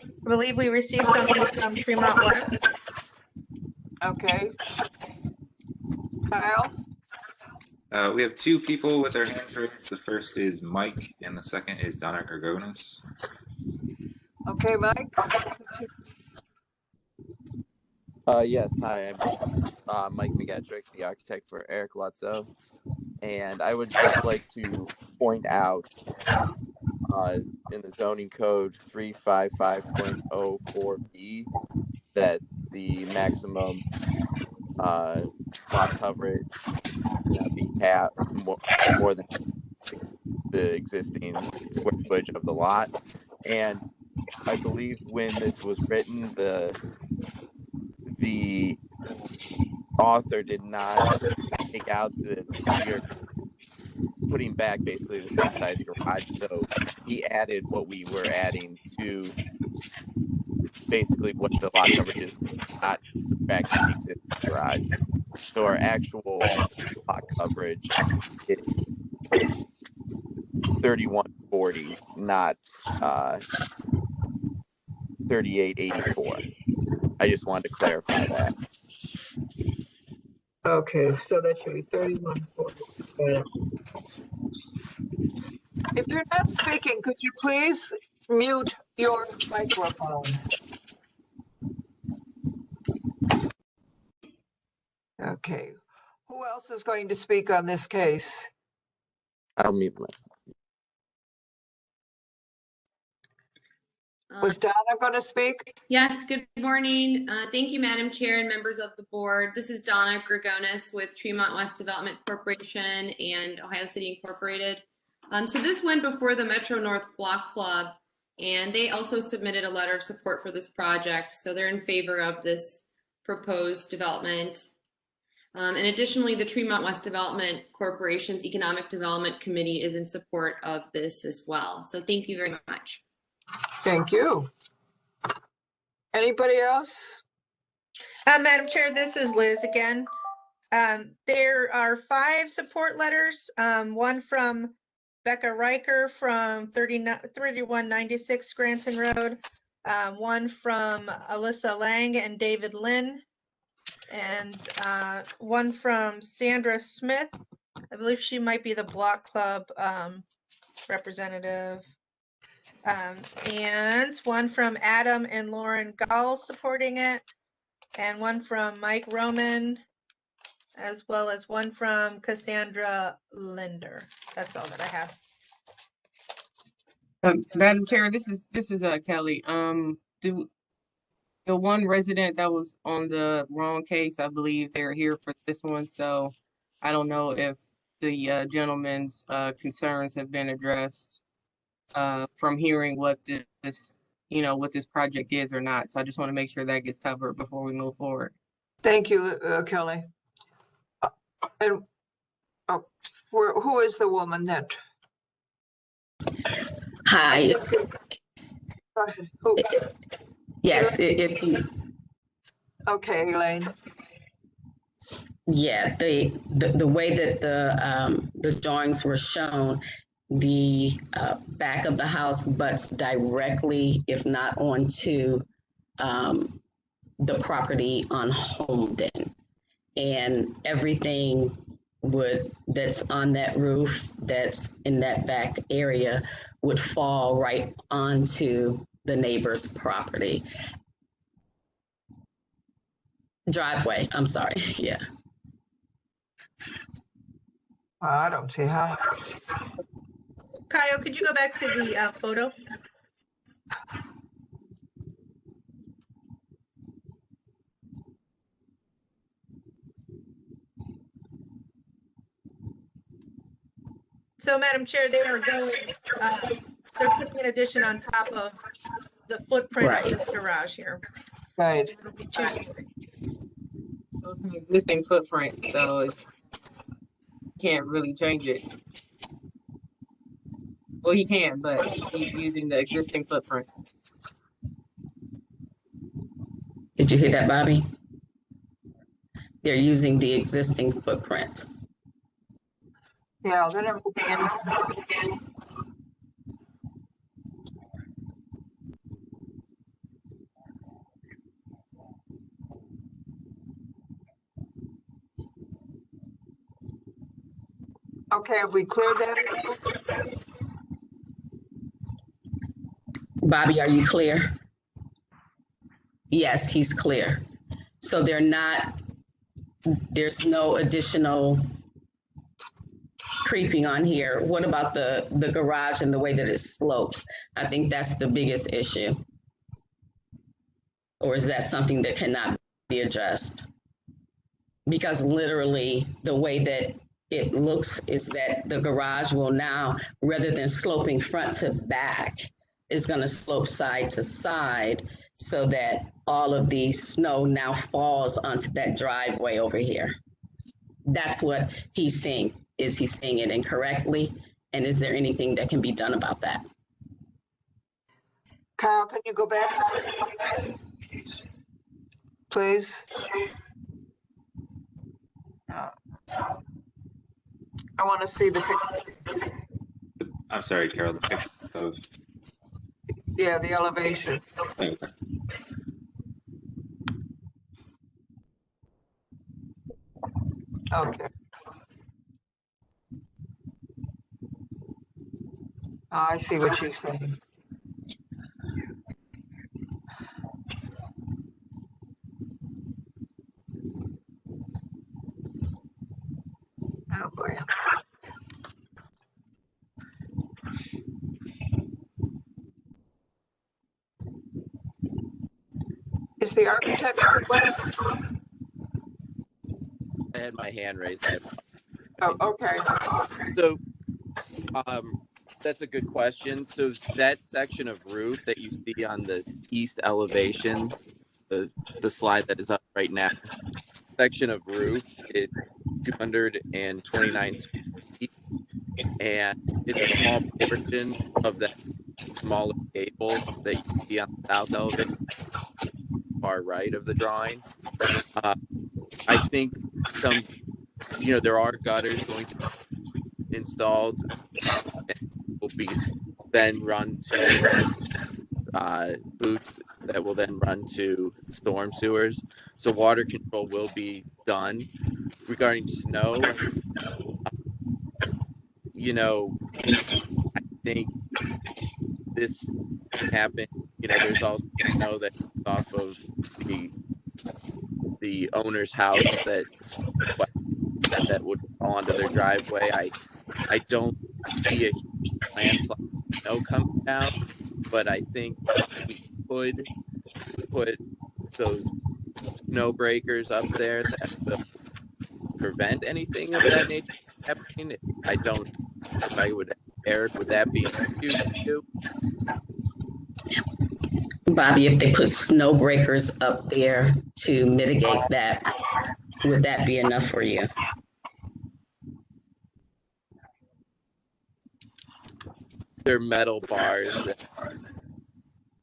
I believe we received something from Tremont West. Okay. Kyle? We have 2 people with their hands raised. The first is Mike, and the second is Donna Gregonis. Okay, Mike? Yes, hi, I'm Mike McGetrick, the architect for Eric Lutzo. And I would just like to point out in the zoning code 355.04B that the maximum lot coverage cannot be more than the existing square footage of the lot. And I believe when this was written, the author did not take out you're putting back basically the same size garage, so he added what we were adding to basically what the lot coverage is, not subtracting the existing garage. So our actual lot coverage is 3140, not 3884. I just wanted to clarify that. Okay, so that should be 3140. If you're not speaking, could you please mute your microphone? Okay. Who else is going to speak on this case? I'll mute my. Was Donna going to speak? Yes, good morning. Thank you, Madam Chair and members of the board. This is Donna Gregonis with Tremont West Development Corporation and Ohio City Incorporated. So this went before the Metro North Block Club, and they also submitted a letter of support for this project. So they're in favor of this proposed development. And additionally, the Tremont West Development Corporation's Economic Development Committee is in support of this as well. So thank you very much. Thank you. Anybody else? Madam Chair, this is Liz again. There are 5 support letters, one from Becca Riker from 3196 Scranton Road, one from Alyssa Lang and David Lynn, and one from Sandra Smith. I believe she might be the Block Club representative. And one from Adam and Lauren Gall supporting it, and one from Mike Roman, as well as one from Cassandra Linder. That's all that I have. Madam Chair, this is Kelly. The one resident that was on the wrong case, I believe they're here for this one, so I don't know if the gentleman's concerns have been addressed from hearing what this project is or not. So I just want to make sure that gets covered before we move forward. Thank you, Kelly. And who is the woman that? Hi. Who? Yes, it's okay, Elaine. Yeah, the way that the drawings were shown, the back of the house butts directly, if not onto the property on Holmden. And everything that's on that roof, that's in that back area, would fall right onto the neighbor's property. Driveway, I'm sorry, yeah. I don't see how. Kyle, could you go back to the photo? So, Madam Chair, they are going, they're putting an addition on top of the footprint Right. of this garage here. Right. So it'll be 2 stories. So it's an existing footprint, so it's can't really change it. Well, he can, but he's using the existing footprint. Did you hear that, Bobby? They're using the existing footprint. Yeah, they're not moving anything. Okay, have we cleared that? Bobby, are you clear? Yes, he's clear. So there's no additional creeping on here. What about the garage and the way that it slopes? I think that's the biggest issue. Or is that something that cannot be addressed? Because literally the way that it looks is that the garage will now, rather than sloping front to back, is going to slope side to side so that all of the snow now falls onto that driveway over here. That's what he's seeing. Is he seeing it incorrectly? And is there anything that can be done about that? Kyle, can you go back? Please. I want to see the pictures. I'm sorry, Carol, the picture of. Yeah, the elevation. Okay. Okay. I see what she's saying. Oh boy. Is the architect's request? I had my hand raised. Oh, okay. So, that's a good question. So that section of roof that you see on this east elevation, the slide that is up right now, section of roof is 229 square feet, and it's a small portion of that smaller gable that you see on the south elevation, far right of the drawing. I think there are gutters going to be installed and will be then run to boots that will then run to storm sewers. So water control will be done. Regarding snow, I think this happened. There's also snow that off of the owner's house that would fall onto their driveway. I don't see a landslide snow coming down, but I think we could put those snow breakers up there that will prevent anything of that nature happening. I don't know if I would, Eric, would that be an issue to you? Bobby, if they put snow breakers up there to mitigate that, would that be enough for you? They're metal bars that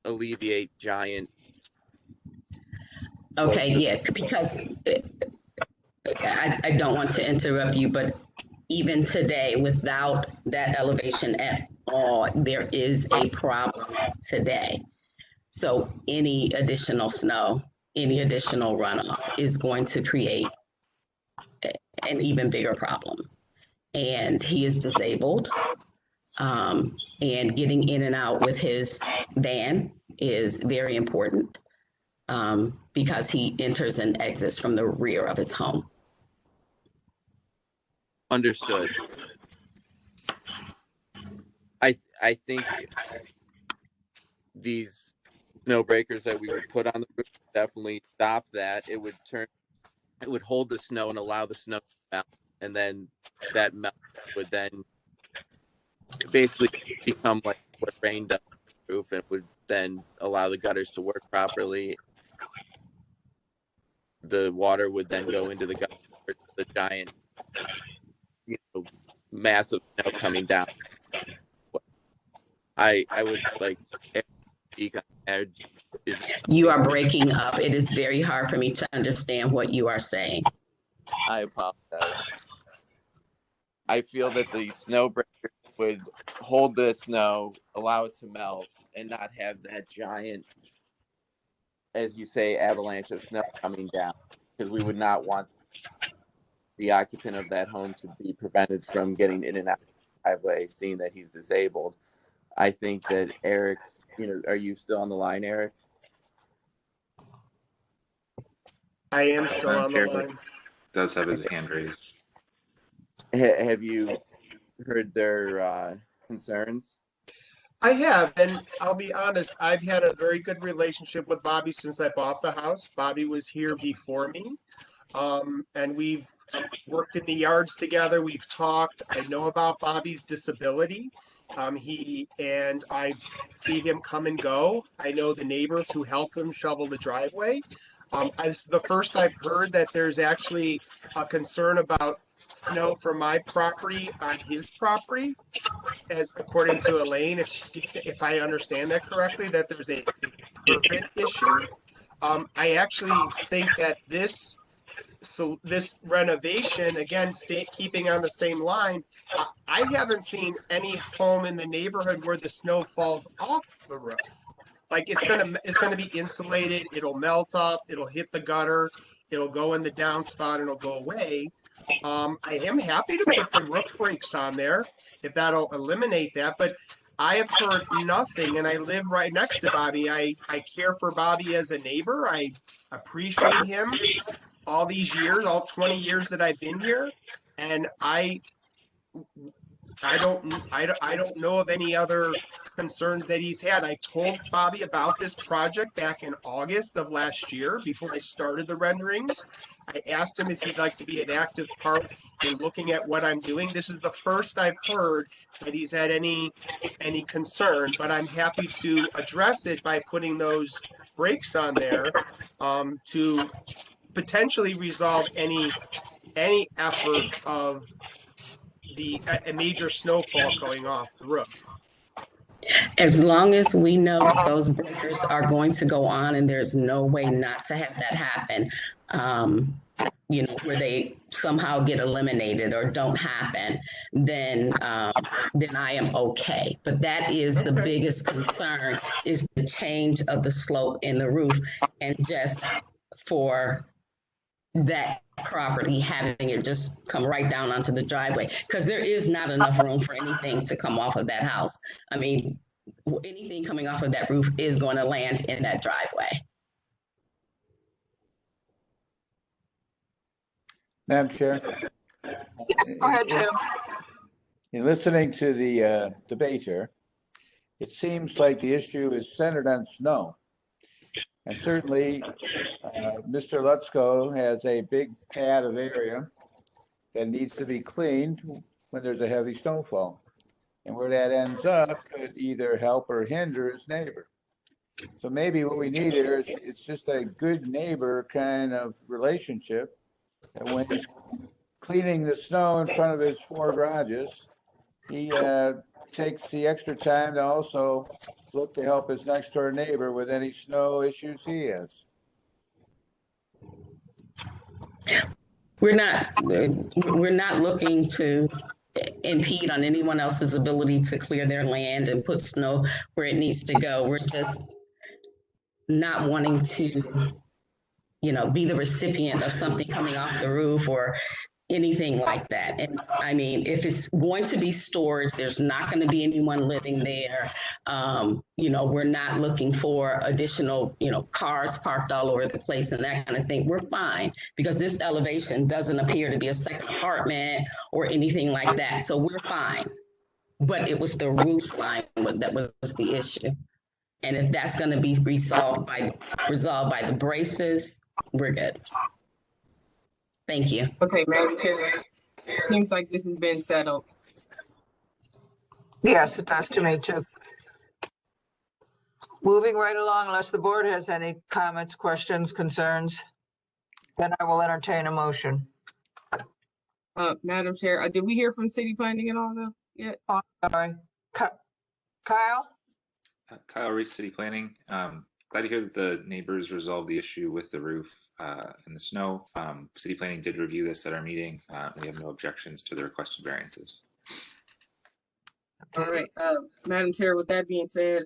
alleviate giant. Okay, yeah, because I don't want to interrupt you, but even today, without that elevation at all, there is a problem today. So any additional snow, any additional runoff is going to create an even bigger problem. And he is disabled. And getting in and out with his van is very important because he enters and exits from the rear of his home. Understood. I think these snow breakers that we would put on the roof definitely stop that. It would hold the snow and allow the snow to melt, and then that melt would then basically become like what rain does on the roof, and would then allow the gutters to work properly. The water would then go into the gutter, the giant, massive snow coming down. I would like You are breaking up. It is very hard for me to understand what you are saying. I apologize. I feel that the snow breaker would hold the snow, allow it to melt, and not have that giant, as you say, avalanche of snow coming down, because we would not want the occupant of that home to be prevented from getting in and out of the driveway, seeing that he's disabled. I think that Eric, are you still on the line, Eric? I am still on the line. Does have his hand raised. Have you heard their concerns? I have, and I'll be honest, I've had a very good relationship with Bobby since I bought the house. Bobby was here before me, and we've worked in the yards together. We've talked. I know about Bobby's disability. I see him come and go. I know the neighbors who helped him shovel the driveway. It's the first I've heard that there's actually a concern about snow from my property on his property, as according to Elaine, if I understand that correctly, that there's a permit issue. I actually think that this renovation, again, keeping on the same line, I haven't seen any home in the neighborhood where the snow falls off the roof. Like it's gonna be insulated. It'll melt off. It'll hit the gutter. It'll go in the downspout and it'll go away. I am happy to put the roof brakes on there if that'll eliminate that. But I have heard nothing, and I live right next to Bobby. I care for Bobby as a neighbor. I appreciate him all these years, all 20 years that I've been here, and I don't know of any other concerns that he's had. I told Bobby about this project back in August of last year before I started the renderings. I asked him if he'd like to be an active part in looking at what I'm doing. This is the first I've heard that he's had any concern, but I'm happy to address it by putting those brakes on there to potentially resolve any effort of a major snowfall going off the roof. As long as we know that those breakers are going to go on and there's no way not to have that happen, where they somehow get eliminated or don't happen, then I am okay. But that is the biggest concern, is the change of the slope in the roof, and just for that property having it just come right down onto the driveway, because there is not enough room for anything to come off of that house. I mean, anything coming off of that roof is going to land in that driveway. Madam Chair? Yes, go ahead, Jim. In listening to the debater, it seems like the issue is centered on snow. And certainly, Mr. Lutzko has a big pad of area that needs to be cleaned when there's a heavy snowfall. And where that ends up could either help or hinder his neighbor. So maybe what we need here is it's just a good neighbor kind of relationship. And when he's cleaning the snow in front of his 4 garages, he takes the extra time to also look to help his next door neighbor with any snow issues he has. we're not looking to impede on anyone else's ability to clear their land and put snow where it needs to go. We're just not wanting to, be the recipient of something coming off the roof or anything like that. And I mean, if it's going to be storage, there's not going to be anyone living there. We're not looking for additional, cars parked all over the place and that kind of thing. We're fine because this elevation doesn't appear to be a second apartment or anything like that. So we're fine. But it was the roof line that was the issue. And if that's going to be resolved by the braces, we're good. Thank you. Okay, Madam Chair, seems like this has been settled. Yes, it does to me too. Moving right along, unless the board has any comments, questions, concerns, then I will entertain a motion. Madam Chair, did we hear from city planning and all though yet? Oh, sorry. Kyle? Kyle Reese, City Planning. Glad to hear that the neighbors resolved the issue with the roof and the snow. City Planning did review this at our meeting. We have no objections to the requested variances. All right, Madam Chair, with that being said,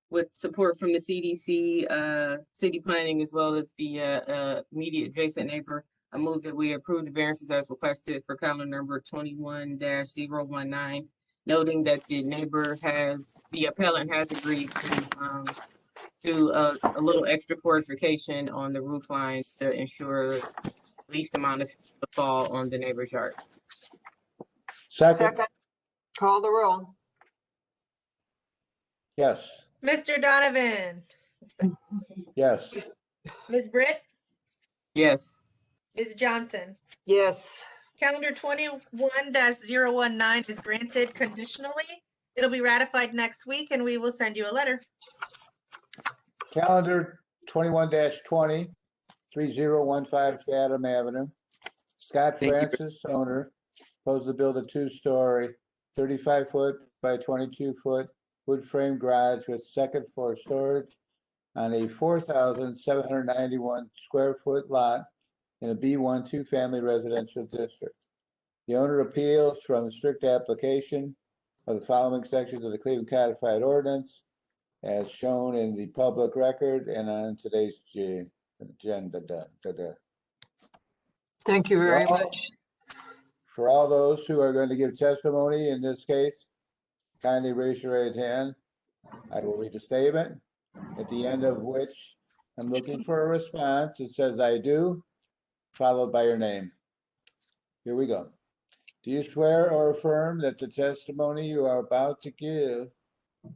with support from the CDC, City Planning, as well as the immediate adjacent neighbor, I move that we approve the variances as requested for calendar number 21-019, noting that the appellant has agreed to do a little extra fortification on the roof line to ensure least amount of snow to fall on the neighbor's yard. Second. Call the roll. Yes. Mr. Donovan, Yes. Ms. Britt, Yes. Ms. Johnson. Yes. Calendar 21-019 is granted conditionally. It'll be ratified next week and we will send you a letter. Calendar 21-20, 3015 Chatham Avenue. Scott Francis, owner, proposed to build a 2-story, 35-foot by 22-foot wood frame garage with second floor storage on a 4,791 square foot lot in a B1 2-family residential district. The owner appeals from strict application of the following sections of the Cleveland Codified Ordinance as shown in the public record and on today's agenda. Thank you very much. For all those who are going to give testimony in this case, kindly raise your right hand. I will read a statement, at the end of which I'm looking for a response. It says, "I do," followed by your name. Here we go. Do you swear or affirm that the testimony you are about to give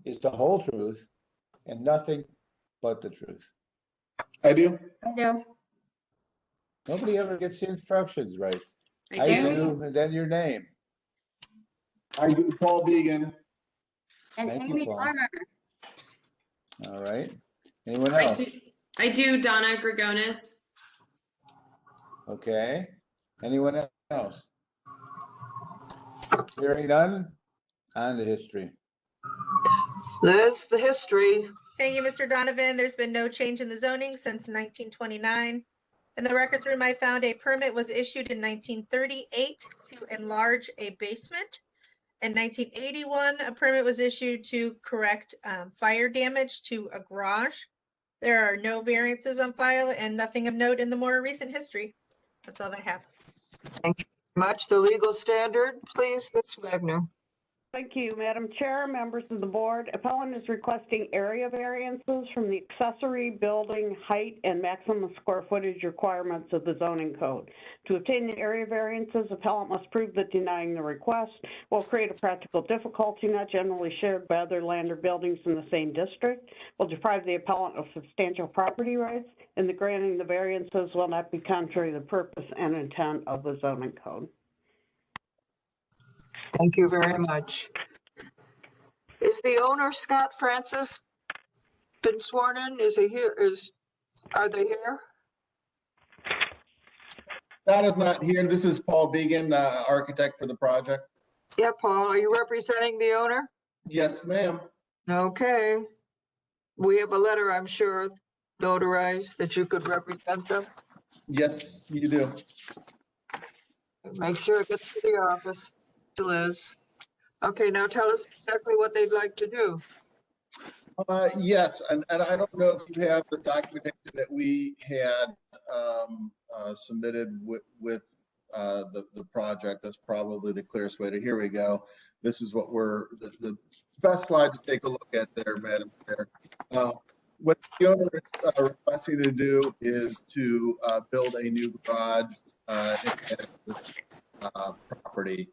is the whole truth and nothing but the truth? I do. I do. Nobody ever gets the instructions right. I do. And then your name. I do, Paul Deegan. And Thank you, Amy Paul. Farmer. All right. Anyone else? I do, Donna Gregonis. Okay. Anyone else? Hearing none, on to history. There's the history. Thank you, Mr. Donovan. There's been no change in the zoning since 1929. In the records room, I found a permit was issued in 1938 to enlarge a basement. In 1981, a permit was issued to correct fire damage to a garage. There are no variances on file and nothing of note in the more recent history. That's all I have. Thank you very much. The legal standard, please, Ms. Wagner. Thank you, Madam Chair, members of the board. Appellant is requesting area variances from the accessory building height and maximum square footage requirements of the zoning code. To obtain the area variances, appellant must prove that denying the request will create a practical difficulty not generally shared by other land or buildings in the same district, will deprive the appellant of substantial property rights, and the granting the variances will not be contrary to the purpose and intent of the zoning code. Thank you very much. Is the owner, Scott Francis, been sworn in? Is he here? Are they here? Scott is not here. This is Paul Began, architect for the project. Yeah, Paul, are you representing the owner? Yes, ma'am. Okay. We have a letter, I'm sure, notarized that you could represent them. Yes, you do. Make sure it gets to the office, to Liz. Okay, now tell us exactly what they'd like to do. Yes, and I don't know if you have the documentation that we had submitted with the project. That's probably the clearest way to, here we go. This is what we're, the best slide to take a look at there, Madam Chair. What the owner is requesting to do is to build a new garage at this property.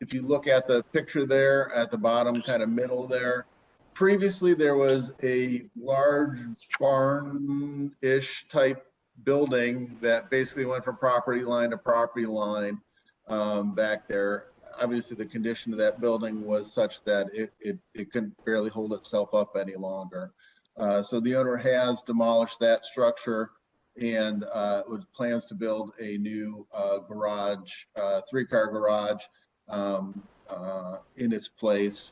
If you look at the picture there at the bottom, kind of middle there, previously there was a large barn-ish type building that basically went from property line to property line back there. Obviously, the condition of that building was such that it couldn't barely hold itself up any longer. So the owner has demolished that structure and with plans to build a new garage, three-car garage in its place,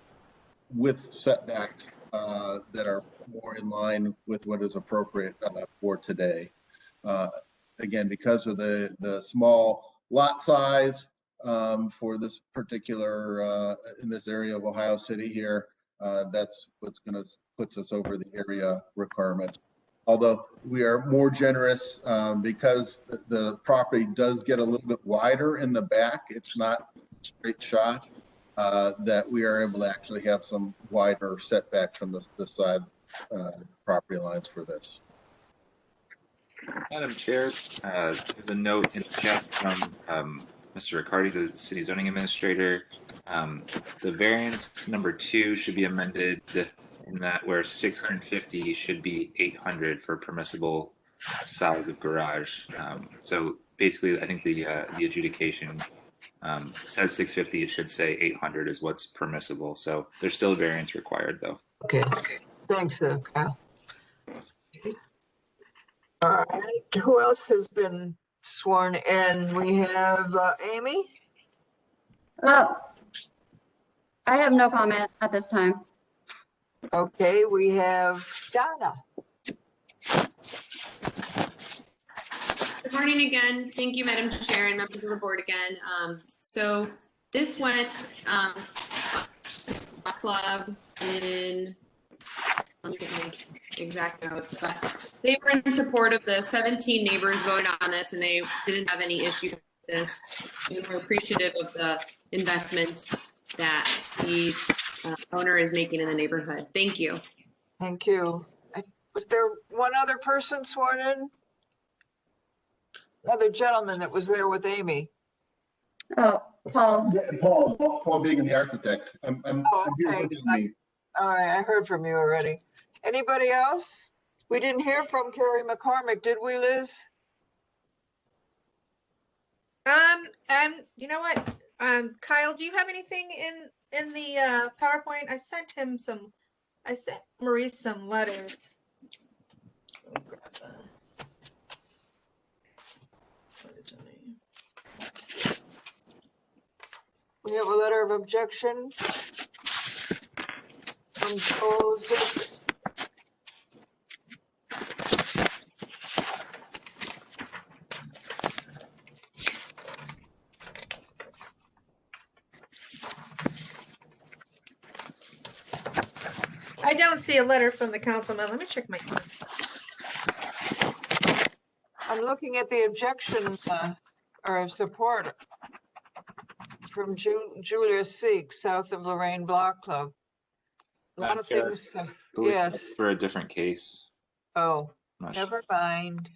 with setbacks that are more in line with what is appropriate for today. Again, because of the small lot size for this particular, in this area of Ohio City here, that's what's going to puts us over the area requirements. Although we are more generous because the property does get a little bit wider in the back. It's not a straight shot. That we are able to actually have some wider setbacks from the side property lines for this. Madam Chair, there's a note in the chat from Mr. Riccardi, the City Zoning Administrator. The variance number 2 should be amended in that where 650 should be 800 for permissible size of garage. So basically, I think the adjudication says 650, it should say 800 is what's permissible. So there's still a variance required though. Okay, thanks, Kyle. All right, who else has been sworn in? We have Amy. I have no comment at this time. Okay, we have Donna. Good morning again. Thank you, Madam Chair and members of the board again. So this went club in, let me get my exact notes, but they were in support of the 17 neighbors voted on this and they didn't have any issue with this. And we're appreciative of the investment that the owner is making in the neighborhood. Thank you. Thank you. Was there one other person sworn in? Another gentleman that was there with Amy. Oh, Paul. Yeah, Paul Began, the architect. I'm here with Amy. All right, I heard from you already. Anybody else? We didn't hear from Carrie McCormick, did we, Liz? You know what? Kyle, do you have anything in the PowerPoint? I sent Maurice some letters. Let me grab that. We have a letter of objection from Joel Zipse. I don't see a letter from the councilman. Let me check my. I'm looking at the objection or support from Julia Seek, south of Lorraine Block Club. A lot of things. Yes. For a different case. Oh, never mind.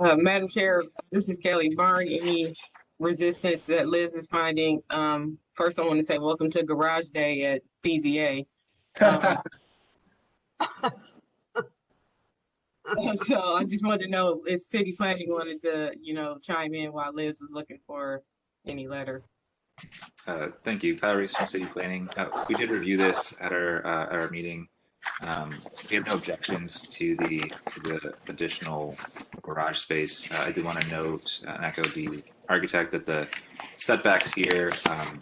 Madam Chair, this is Kelly. Barring any resistance that Liz is finding, first I want to say welcome to Garage Day at PZA. So I just wanted to know if city planning wanted to, chime in while Liz was looking for any letter. Thank you, Kyle Reese from City Planning. We did review this at our meeting. We have no objections to the additional garage space. I do want to note and echo the architect that the setbacks here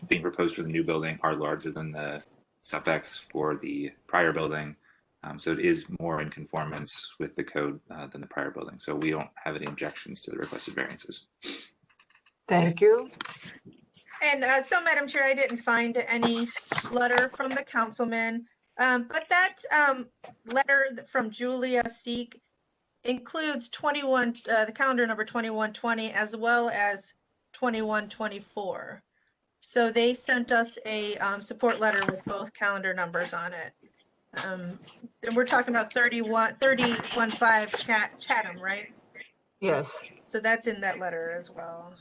being proposed for the new building are larger than the setbacks for the prior building. So it is more in conformance with the code than the prior building. So we don't have any objections to the requested variances. Thank you. And so, Madam Chair, I didn't find any letter from the councilman, but that letter from Julia Seek includes 21, the calendar number 2120, as well as 2124. So they sent us a support letter with both calendar numbers on it. And we're talking about 315 Chatham, right? Yes. So that's in that letter as well.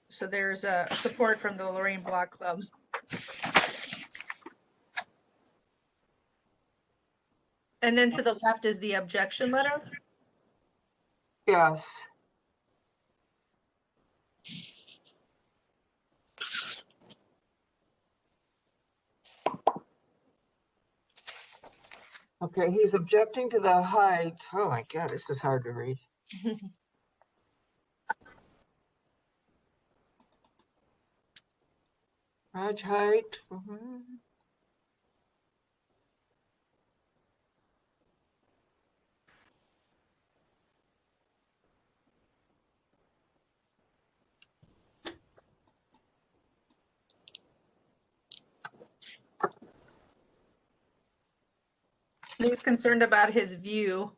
So there's a support from the Lorraine Block Club. And then to the left is the objection letter. Yes. Okay, he's objecting to the height. Oh my God, this is hard to read. Garage height. He's concerned about his view.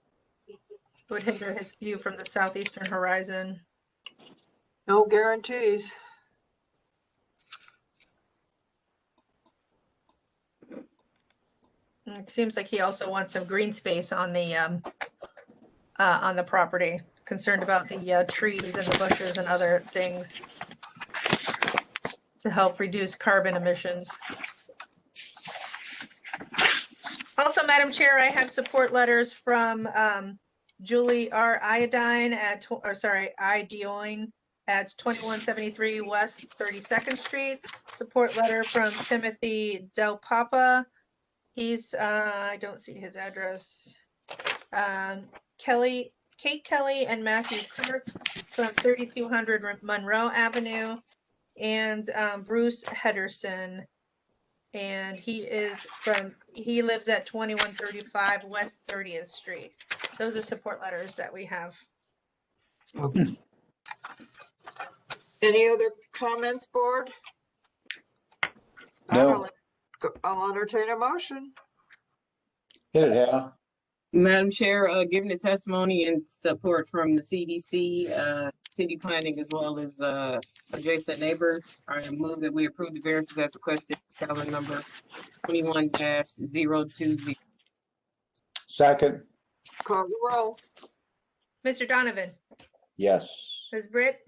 Would hinder his view from the southeastern horizon. No guarantees. It seems like he also wants some green space on the property. Concerned about the trees and the bushes and other things to help reduce carbon emissions. Also, Madam Chair, I have support letters from Julie R. Iodine at, Idioin at 2173 West 32nd Street. Support letter from Timothy Del Papa. He's, I don't see his address. Kate Kelly and Matthew Kirk from 3200 Monroe Avenue, and Bruce Henderson. And he lives at 2135 West 30th Street. Those are support letters that we have. Okay. Any other comments, board? No. I'll entertain a motion. Hit it, Hal. Madam Chair, given the testimony and support from the CDC, city planning, as well as adjacent neighbors, I move that we approve the variances as requested, calendar number 21-020. Second. Call the roll. Mr. Donovan, Yes. Ms. Britt,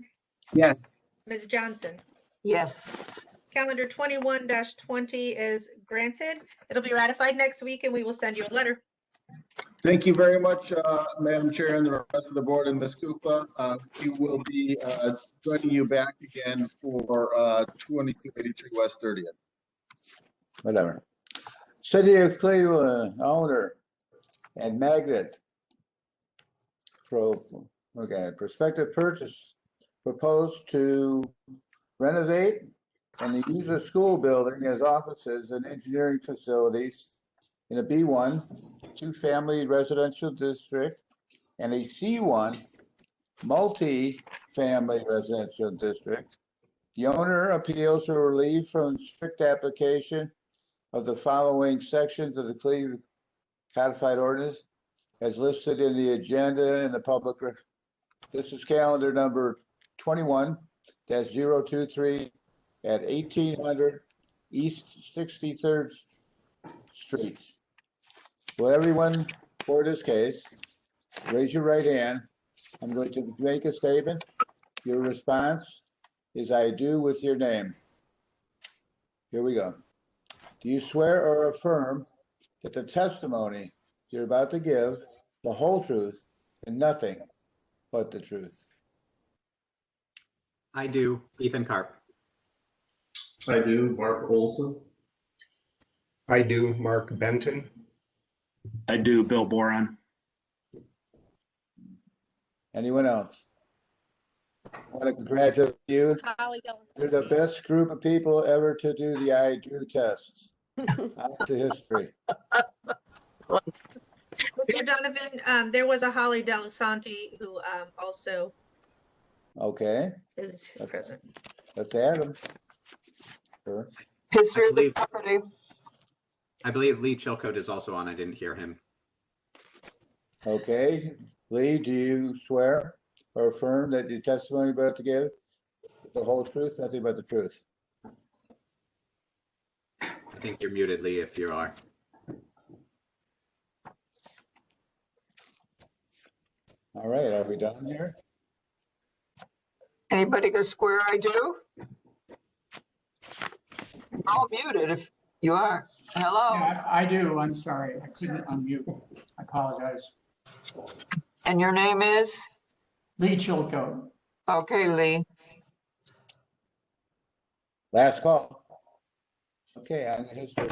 Yes. Ms. Johnson. Yes. Calendar 21-20 is granted. It'll be ratified next week and we will send you a letter. Thank you very much, Madam Chair, and the rest of the board, and Ms. Kukla. We will be joining you back again for 2283 West 30th. Whatever. City of Cleveland owner and magnet. Prospective purchase proposed to renovate and to use a school building as offices and engineering facilities in a B1 two-family residential district and a C1 multi-family residential district. The owner appeals for relief from strict application of the following sections of the Cleveland Codified Ordinance as listed in the agenda in the public. This is calendar number 21-023 at 1800 East 63rd Street. Will everyone, for this case, raise your right hand? I'm going to make a statement. Your response is I do with your name. Here we go. Do you swear or affirm that the testimony you're about to give, the whole truth, and nothing but the truth? I do. Ethan Karp. I do. Mark Olson. I do. Mark Benton. I do. Bill Boron. Anyone else? I want to congratulate you. You're the best group of people ever to do the I do tests. Back to history. Mr. Donovan, there was a Holly Delasanti who also Okay, is present. let's add them. Sure. History of the property. I believe Lee Chilcote is also on. I didn't hear him. Okay, Lee, do you swear or affirm that your testimony about to give is the whole truth, nothing but the truth? I think you're muted, Lee, if you are. All right, are we done here? Anybody go square I do? All muted if you are. Hello. Yeah, I do. I'm sorry. I couldn't unmute. I apologize. And your name is? Lee Chilcote. Okay, Lee. Last call. Okay, on the history.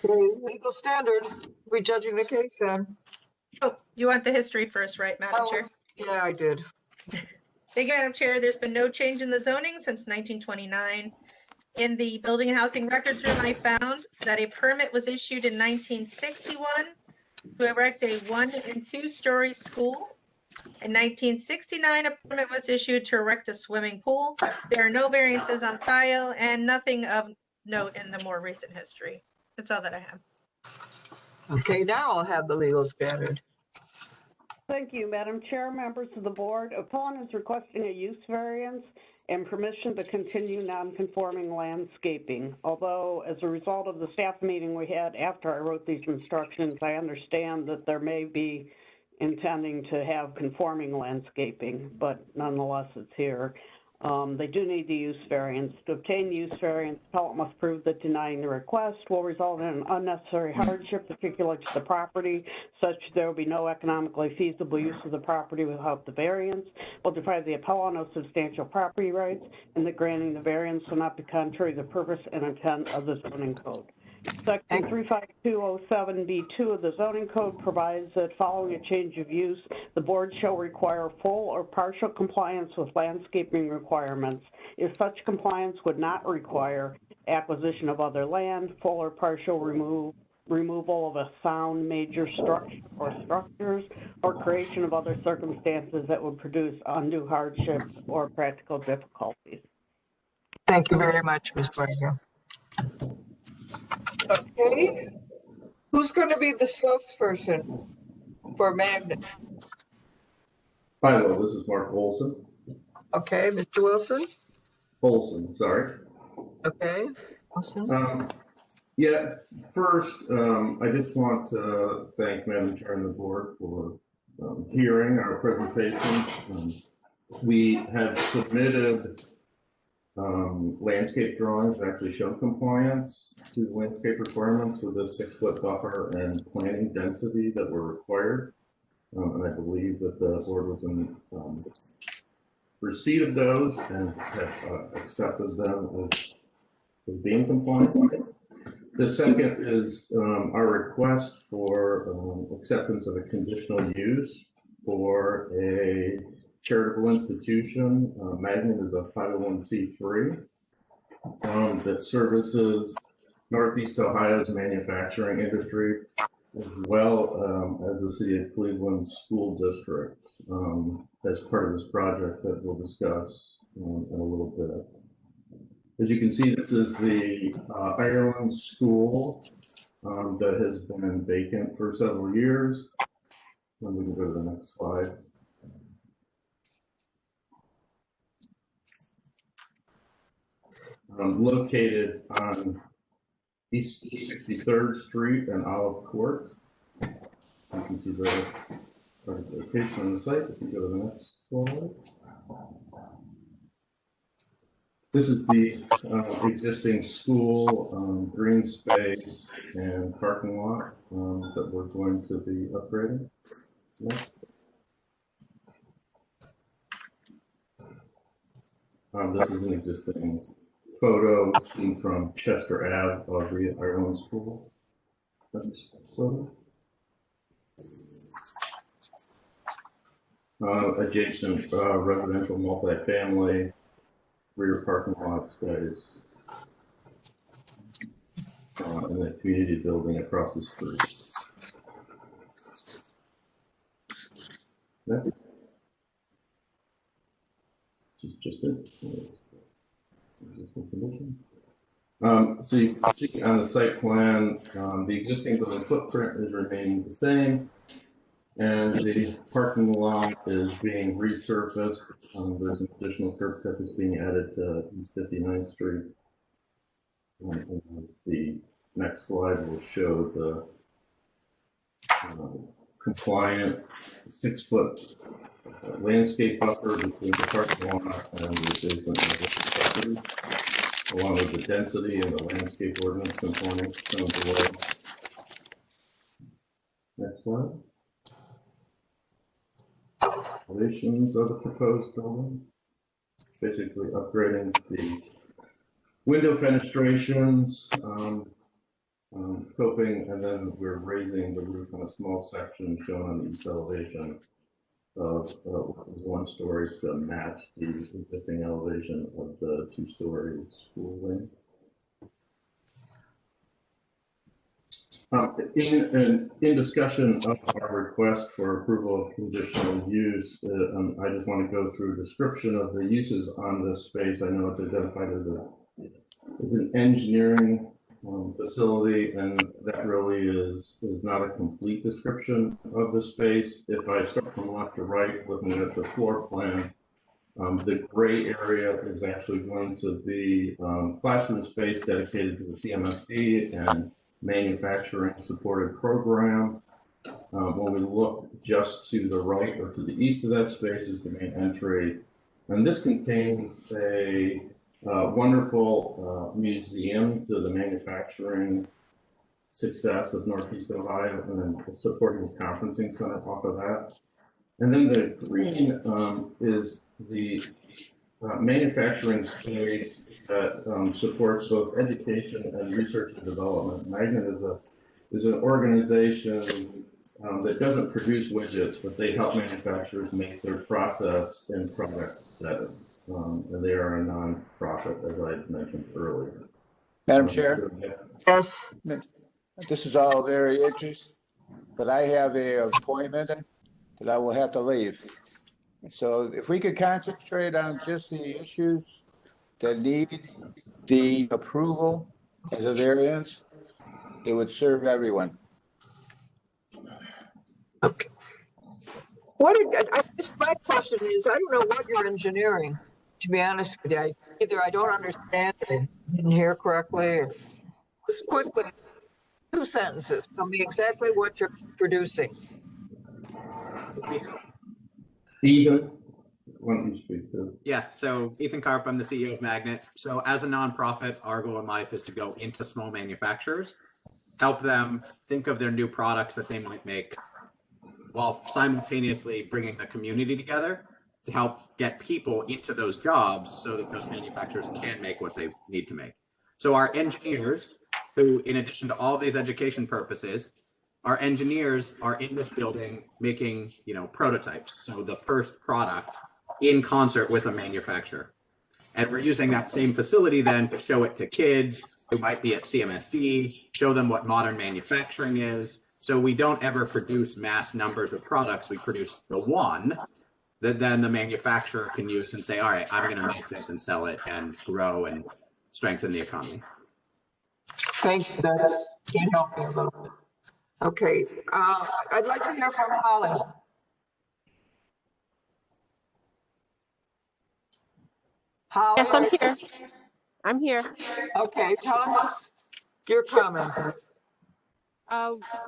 Okay, legal standard. We judging the case then? Oh, you want the history first, right, Madam Chair? Yeah, I did. Thank you, Madam Chair. There's been no change in the zoning since 1929. In the building and housing records room, I found that a permit was issued in 1961 to erect a 1- and 2-story school. In 1969, a permit was issued to erect a swimming pool. There are no variances on file and nothing of note in the more recent history. That's all that I have. Okay, now I'll have the legal standard. Thank you, Madam Chair, members of the board. Appellant is requesting a use variance and permission to continue non-conforming landscaping. Although, as a result of the staff meeting we had after I wrote these instructions, I understand that there may be intending to have conforming landscaping, but nonetheless, it's here. They do need the use variance. To obtain use variance, appellant must prove that denying the request will result in an unnecessary hardship, particularly to the property, such that there will be no economically feasible use of the property without the variance, will deprive the appellant of substantial property rights, and that granting the variance will not be contrary to the purpose and intent of the zoning code. Section 35207B2 of the zoning code provides that following a change of use, the board shall require full or partial compliance with landscaping requirements. If such compliance would not require acquisition of other land, full or partial removal of a sound major structure or structures, or creation of other circumstances that would produce undue hardships or practical difficulties. Thank you very much, Ms. Wagner. Okay, who's going to be the spokesperson for Magnet? Hi, well, this is Mark Olson. Okay, Mr. Wilson? Olson, sorry. Okay, Wilson. Yeah, first, I just want to thank Madam Chair and the board for hearing our presentation. We have submitted landscape drawings that actually show compliance to landscape requirements with a 6-foot buffer and planting density that were required. And I believe that the board was in receipt of those and have accepted them as being compliant. The second is our request for acceptance of a conditional use for a charitable institution. Magnet is a 501c3 that services Northeast Ohio's manufacturing industry, as well as the City of Cleveland School District, as part of this project that we'll discuss in a little bit. As you can see, this is the Ireland School that has been vacant for several years. And we can go to the next slide. Located on East 63rd Street and Olive Court. You can see the location on the site. If you go to the next slide. This is the existing school, green space, and parking lot that we're going to be upgrading. Next. This is an existing photo seen from Chester Ave of the Ireland School. Next photo. Adjacent residential multifamily rear parking lot space. and the community building across the street. Next. Just it. So you can see on the site plan, the existing building footprint is remaining the same, and the parking lot is being resurfaced. There's an additional curb cut that's being added to East 59th Street. And the next slide will show the compliant 6-foot landscape buffer between the parking lot and the adjacent property, along with the density and the landscape ordinance components shown below. Next slide. Elevations of the proposed building. Basically upgrading the window fenestrations, coping, and then we're raising the roof on a small section shown on the east elevation of what was 1 story to match the existing elevation of the 2-story school wing. In discussion of our request for approval of conditional use, I just want to go through a description of the uses on this space. I know it's identified as an engineering facility, and that really is not a complete description of the space. If I start from left to right, looking at the floor plan, the gray area is actually going to be classroom space dedicated to the CMFD and manufacturing supported program. When we look just to the right or to the east of that space is the main entry, and this contains a wonderful museum to the manufacturing success of Northeast Ohio, and then supporting the conferencing center off of that. And then the green is the manufacturing space that supports both education and research and development. Magnet is an organization that doesn't produce widgets, but they help manufacturers make their process and product better. And they are a non-profit, as I mentioned earlier. Madam Chair? Yes. This is all very interesting, but I have an appointment that I will have to leave. So if we could concentrate on just the issues that need the approval as a variance, it would serve everyone. Okay. My question is, I don't know what you're engineering, to be honest with you. Either I don't understand it, I didn't hear correctly, or just quickly, 2 sentences, tell me exactly what you're producing. Ethan, why don't you speak to? Yeah, so Ethan Karp, I'm the CEO of Magnet. So as a nonprofit, our goal in life is to go into small manufacturers, help them think of their new products that they might make, while simultaneously bringing the community together to help get people into those jobs so that those manufacturers can make what they need to make. So our engineers, who in addition to all of these education purposes, our engineers are in this building making, prototypes. So the first product in concert with a manufacturer. And we're using that same facility then to show it to kids who might be at CMSD, show them what modern manufacturing is. So we don't ever produce mass numbers of products. We produce the one that then the manufacturer can use and say, all right, I'm going to make this and sell it and grow and strengthen the economy. Thank you. That can help me a little bit. Okay. I'd like to hear from Holly. Holly, yes, I'm here. I'm here. Okay. Tell us your comments.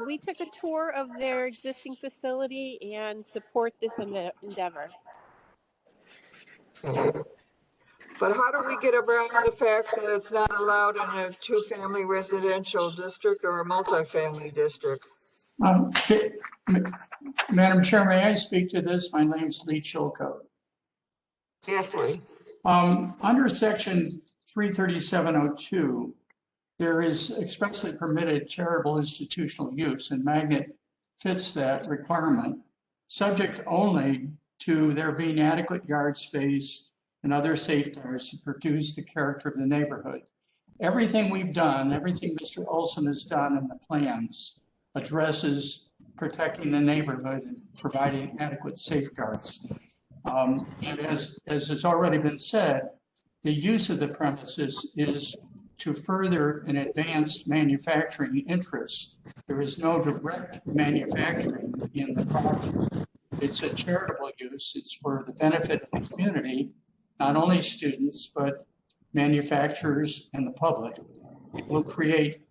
We took a tour of their existing facility and support this endeavor. Okay. But how do we get around the fact that it's not allowed in a 2-family residential district or a multifamily district? Madam Chair, may I speak to this? My name's Lee Chilcote. Yes, Lee. Under section 33702, there is expressly permitted charitable institutional use, and Magnet fits that requirement, subject only to there being adequate yard space and other safeguards to produce the character of the neighborhood. everything we've done, everything Mr. Olson has done in the plans addresses protecting the neighborhood and providing adequate safeguards. And as has already been said, the use of the premises is to further and advance manufacturing interests. There is no direct manufacturing in the property. It's a charitable use. It's for the benefit of the community, not only students, but manufacturers and the public. It will create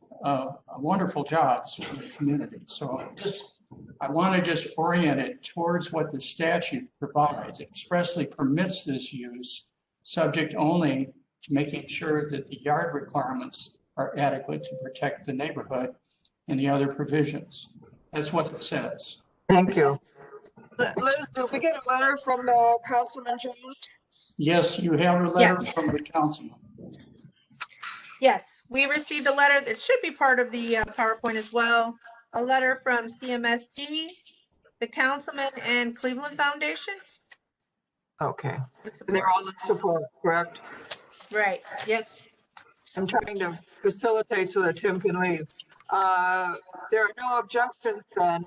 wonderful jobs for the community. So I want to just orient it towards what the statute provides. It expressly permits this use, subject only to making sure that the yard requirements are adequate to protect the neighborhood and the other provisions. That's what it says. Thank you. Liz, did we get a letter from Councilman Jones? Yes, you have a letter from the councilman. Yes, we received a letter that should be part of the PowerPoint as well. A letter from CMSD, the councilman, and Cleveland Foundation. Okay. And they're all in support, correct? Right, yes. I'm trying to facilitate so that Tim can leave. There are no objections then.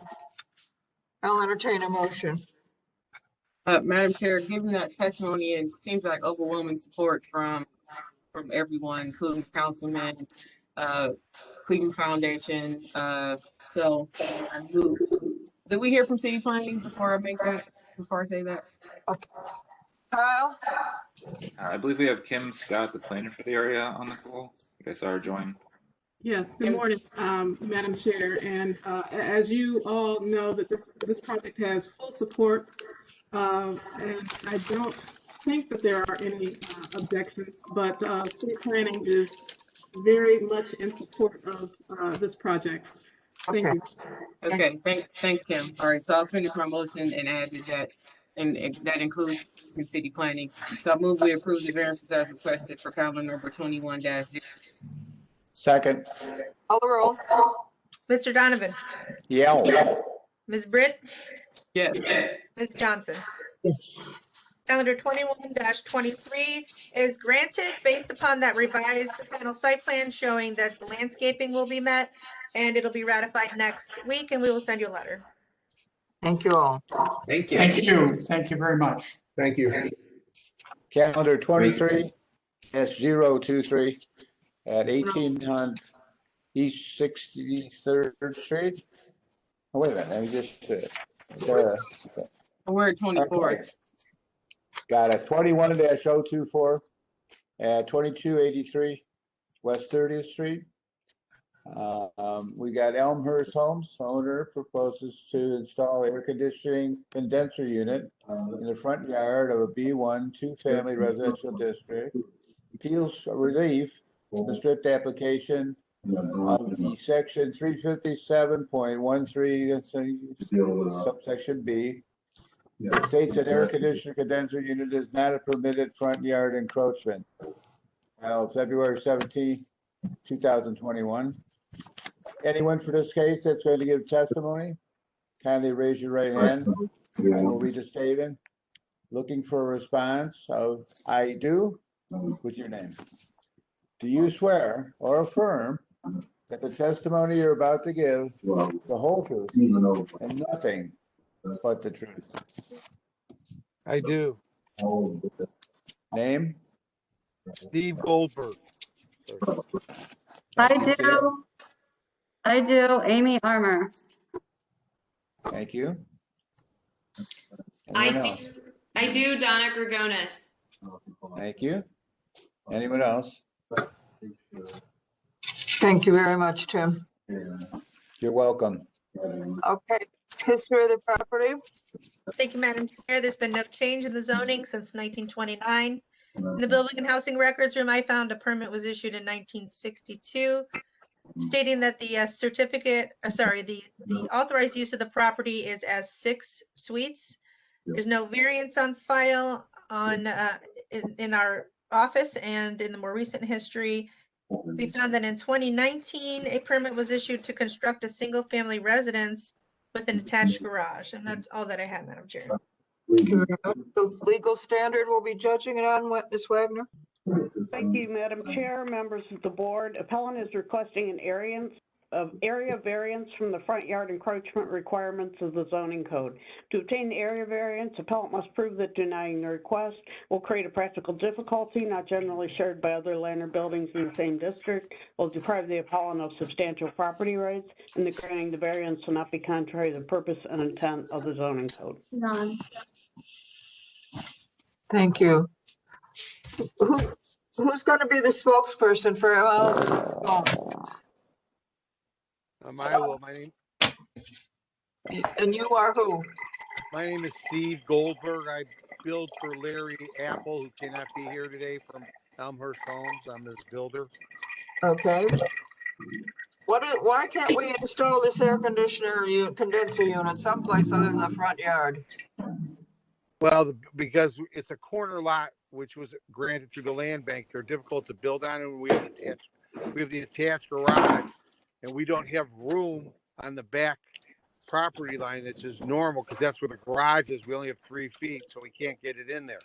I'll entertain a motion. Madam Chair, given that testimony, it seems like overwhelming support from everyone, including Councilman, Cleveland Foundation. So I move. Did we hear from City Planning before I say that? Okay. Kyle? I believe we have Kim Scott, the planner for the area, on the call. You guys are joined. Yes, good morning, Madam Chair. And as you all know, that this project has full support, and I don't think that there are any objections, but City Planning is very much in support of this project. Thank you. Okay, thanks, Kim. All right, so I'll finish my motion and add that, and that includes City Planning. So I move we approve the variances as requested for calendar number 21-0. Second. Call the roll. Mr. Donovan. Yeah. Ms. Britt. Yes. Ms. Johnson. Yes. Calendar 21-23 is granted based upon that revised final site plan showing that the landscaping will be met, and it'll be ratified next week, and we will send you a letter. Thank you all. Thank you. Thank you. Thank you very much. Thank you. Calendar 23-023 at 1800 East 63rd Street. Oh, wait a minute, let me just, We're at 24. okay. Got a 21-024 at 2283 West 30th Street. We got Elmhurst Homes, owner proposes to install air conditioning condenser unit in the front yard of a B1 two-family residential district. Appeals relief, the strict application of the section 357.13 subsection B. It states that air conditioner condenser unit is not a permitted front yard encroachment. February 17, 2021. Anyone for this case that's going to give testimony, kindly raise your right hand. I will read the statement. Looking for a response of I do with your name. Do you swear or affirm that the testimony you're about to give, the whole truth, and nothing but the truth? I do. Name? Steve Goldberg. I do. Amy Armour. Thank you. I Anyone do. else? I do, Donna Gregonis. Thank you. Anyone else? Thank you very much, Tim. You're welcome. Okay, history of the property. Thank you, Madam Chair. There's been no change in the zoning since 1929. In the Building and Housing Records Room, I found a permit was issued in 1962 stating that the the authorized use of the property is as 6 suites. There's no variance on file on in our office, and in the more recent history, we found that in 2019, a permit was issued to construct a single-family residence with an attached garage, and that's all that I have, Madam Chair. The legal standard will be judging it on what, Ms. Wagner? Thank you, Madam Chair, members of the board. Appellant is requesting an area variance from the front yard encroachment requirements of the zoning code. To obtain the area variance, appellant must prove that denying the request will create a practical difficulty not generally shared by other land or buildings in the same district, will deprive the appellant of substantial property rights, and the granting the variance will not be contrary to the purpose and intent of the zoning code. None. Thank you. Who's going to be the spokesperson for all of this? I will. And you are who? My name is Steve Goldberg. I build for Larry Apple, who cannot be here today, from Elmhurst Homes. I'm his builder. Okay. Why can't we install this air conditioner condenser unit someplace other than the front yard? Well, because it's a corner lot, which was granted through the land bank. They're difficult to build on, and we have the attached garage, and we don't have room on the back property line that's just normal, because that's where the garage is. We only have 3 feet, so we can't get it in there.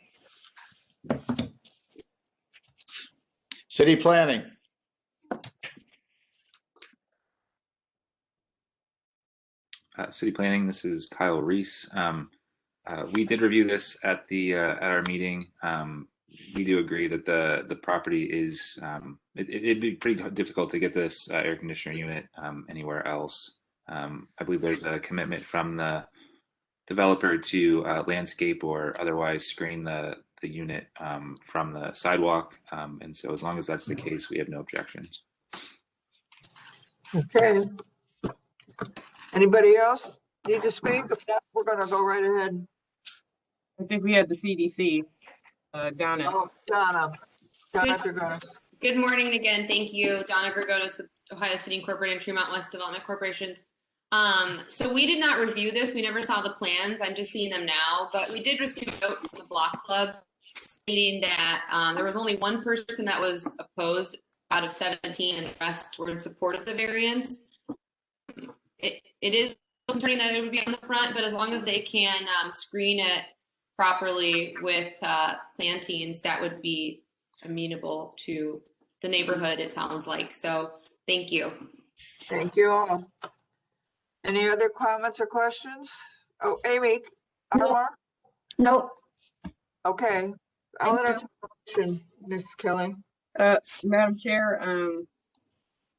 City planning. City planning, this is Kyle Reese. We did review this at our meeting. We do agree that the property is it'd be pretty difficult to get this air conditioner unit anywhere else. I believe there's a commitment from the developer to landscape or otherwise screen the unit from the sidewalk, and so as long as that's the case, we have no objections. Okay. Anybody else need to speak? If not, we're going to go right ahead. I think we had the CDC, Donna. Oh, Donna Gregonis. Good morning again. Thank you, Donna Gregonis with Ohio City Incorporated and Tremont West Development Corporations. So we did not review this. We never saw the plans. I'm just seeing them now, but we did receive a note from the block club stating that there was only one person that was opposed out of 17 and the rest were in support of the variance. It is concerning that it would be on the front, but as long as they can screen it properly with plantings, that would be amenable to the neighborhood, it sounds like. So thank you. Thank you all. Any other comments or questions? Oh, Amy, Nope. Okay. I'll entertain a motion, Ms. Kelly. Madam Chair,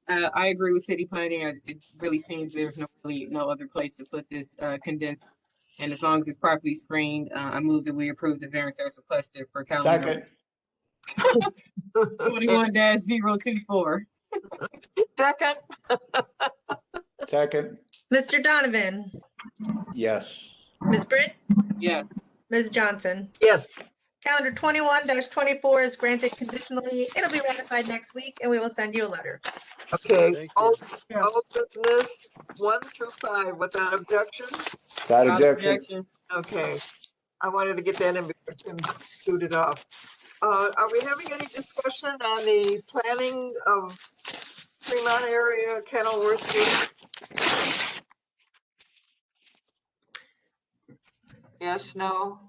I agree with city planning. It really seems there's no other place to put this condensed. And as long as it's properly screened, I move that we approve the variance as requested for calendar 21-024. Second. Second. Mr. Donovan, Yes. Ms. Britt, Yes. Ms. Johnson. Yes. Calendar 21-24 is granted conditionally. It'll be ratified next week and we will send you a letter. Okay. All business 1 through 5 without objection. Without objection. Okay. I wanted to get that in before Tim scooted off. Are we having any discussion on the planning of Fremont area, Kenilworth? Yes, no?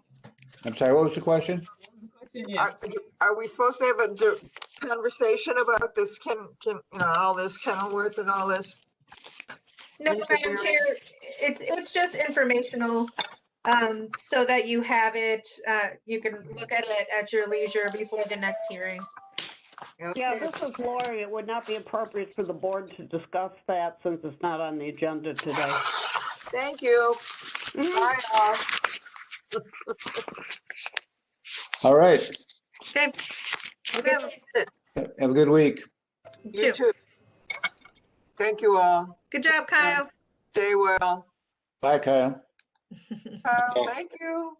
I'm sorry, what was the question? Are we supposed to have a conversation about this, all this Kenilworth and all this? No, Madam Chair, it's just informational, so that you have it, you can look at it at your leisure before the next hearing. Okay. Yeah, this is Lori. It would not be appropriate for the board to discuss that since it's not on the agenda today. Thank you. Bye all. All right. Okay. Have a good week. You too. Thank you all. Good job, Kyle. Stay well. Bye, Kyle. Kyle, thank you.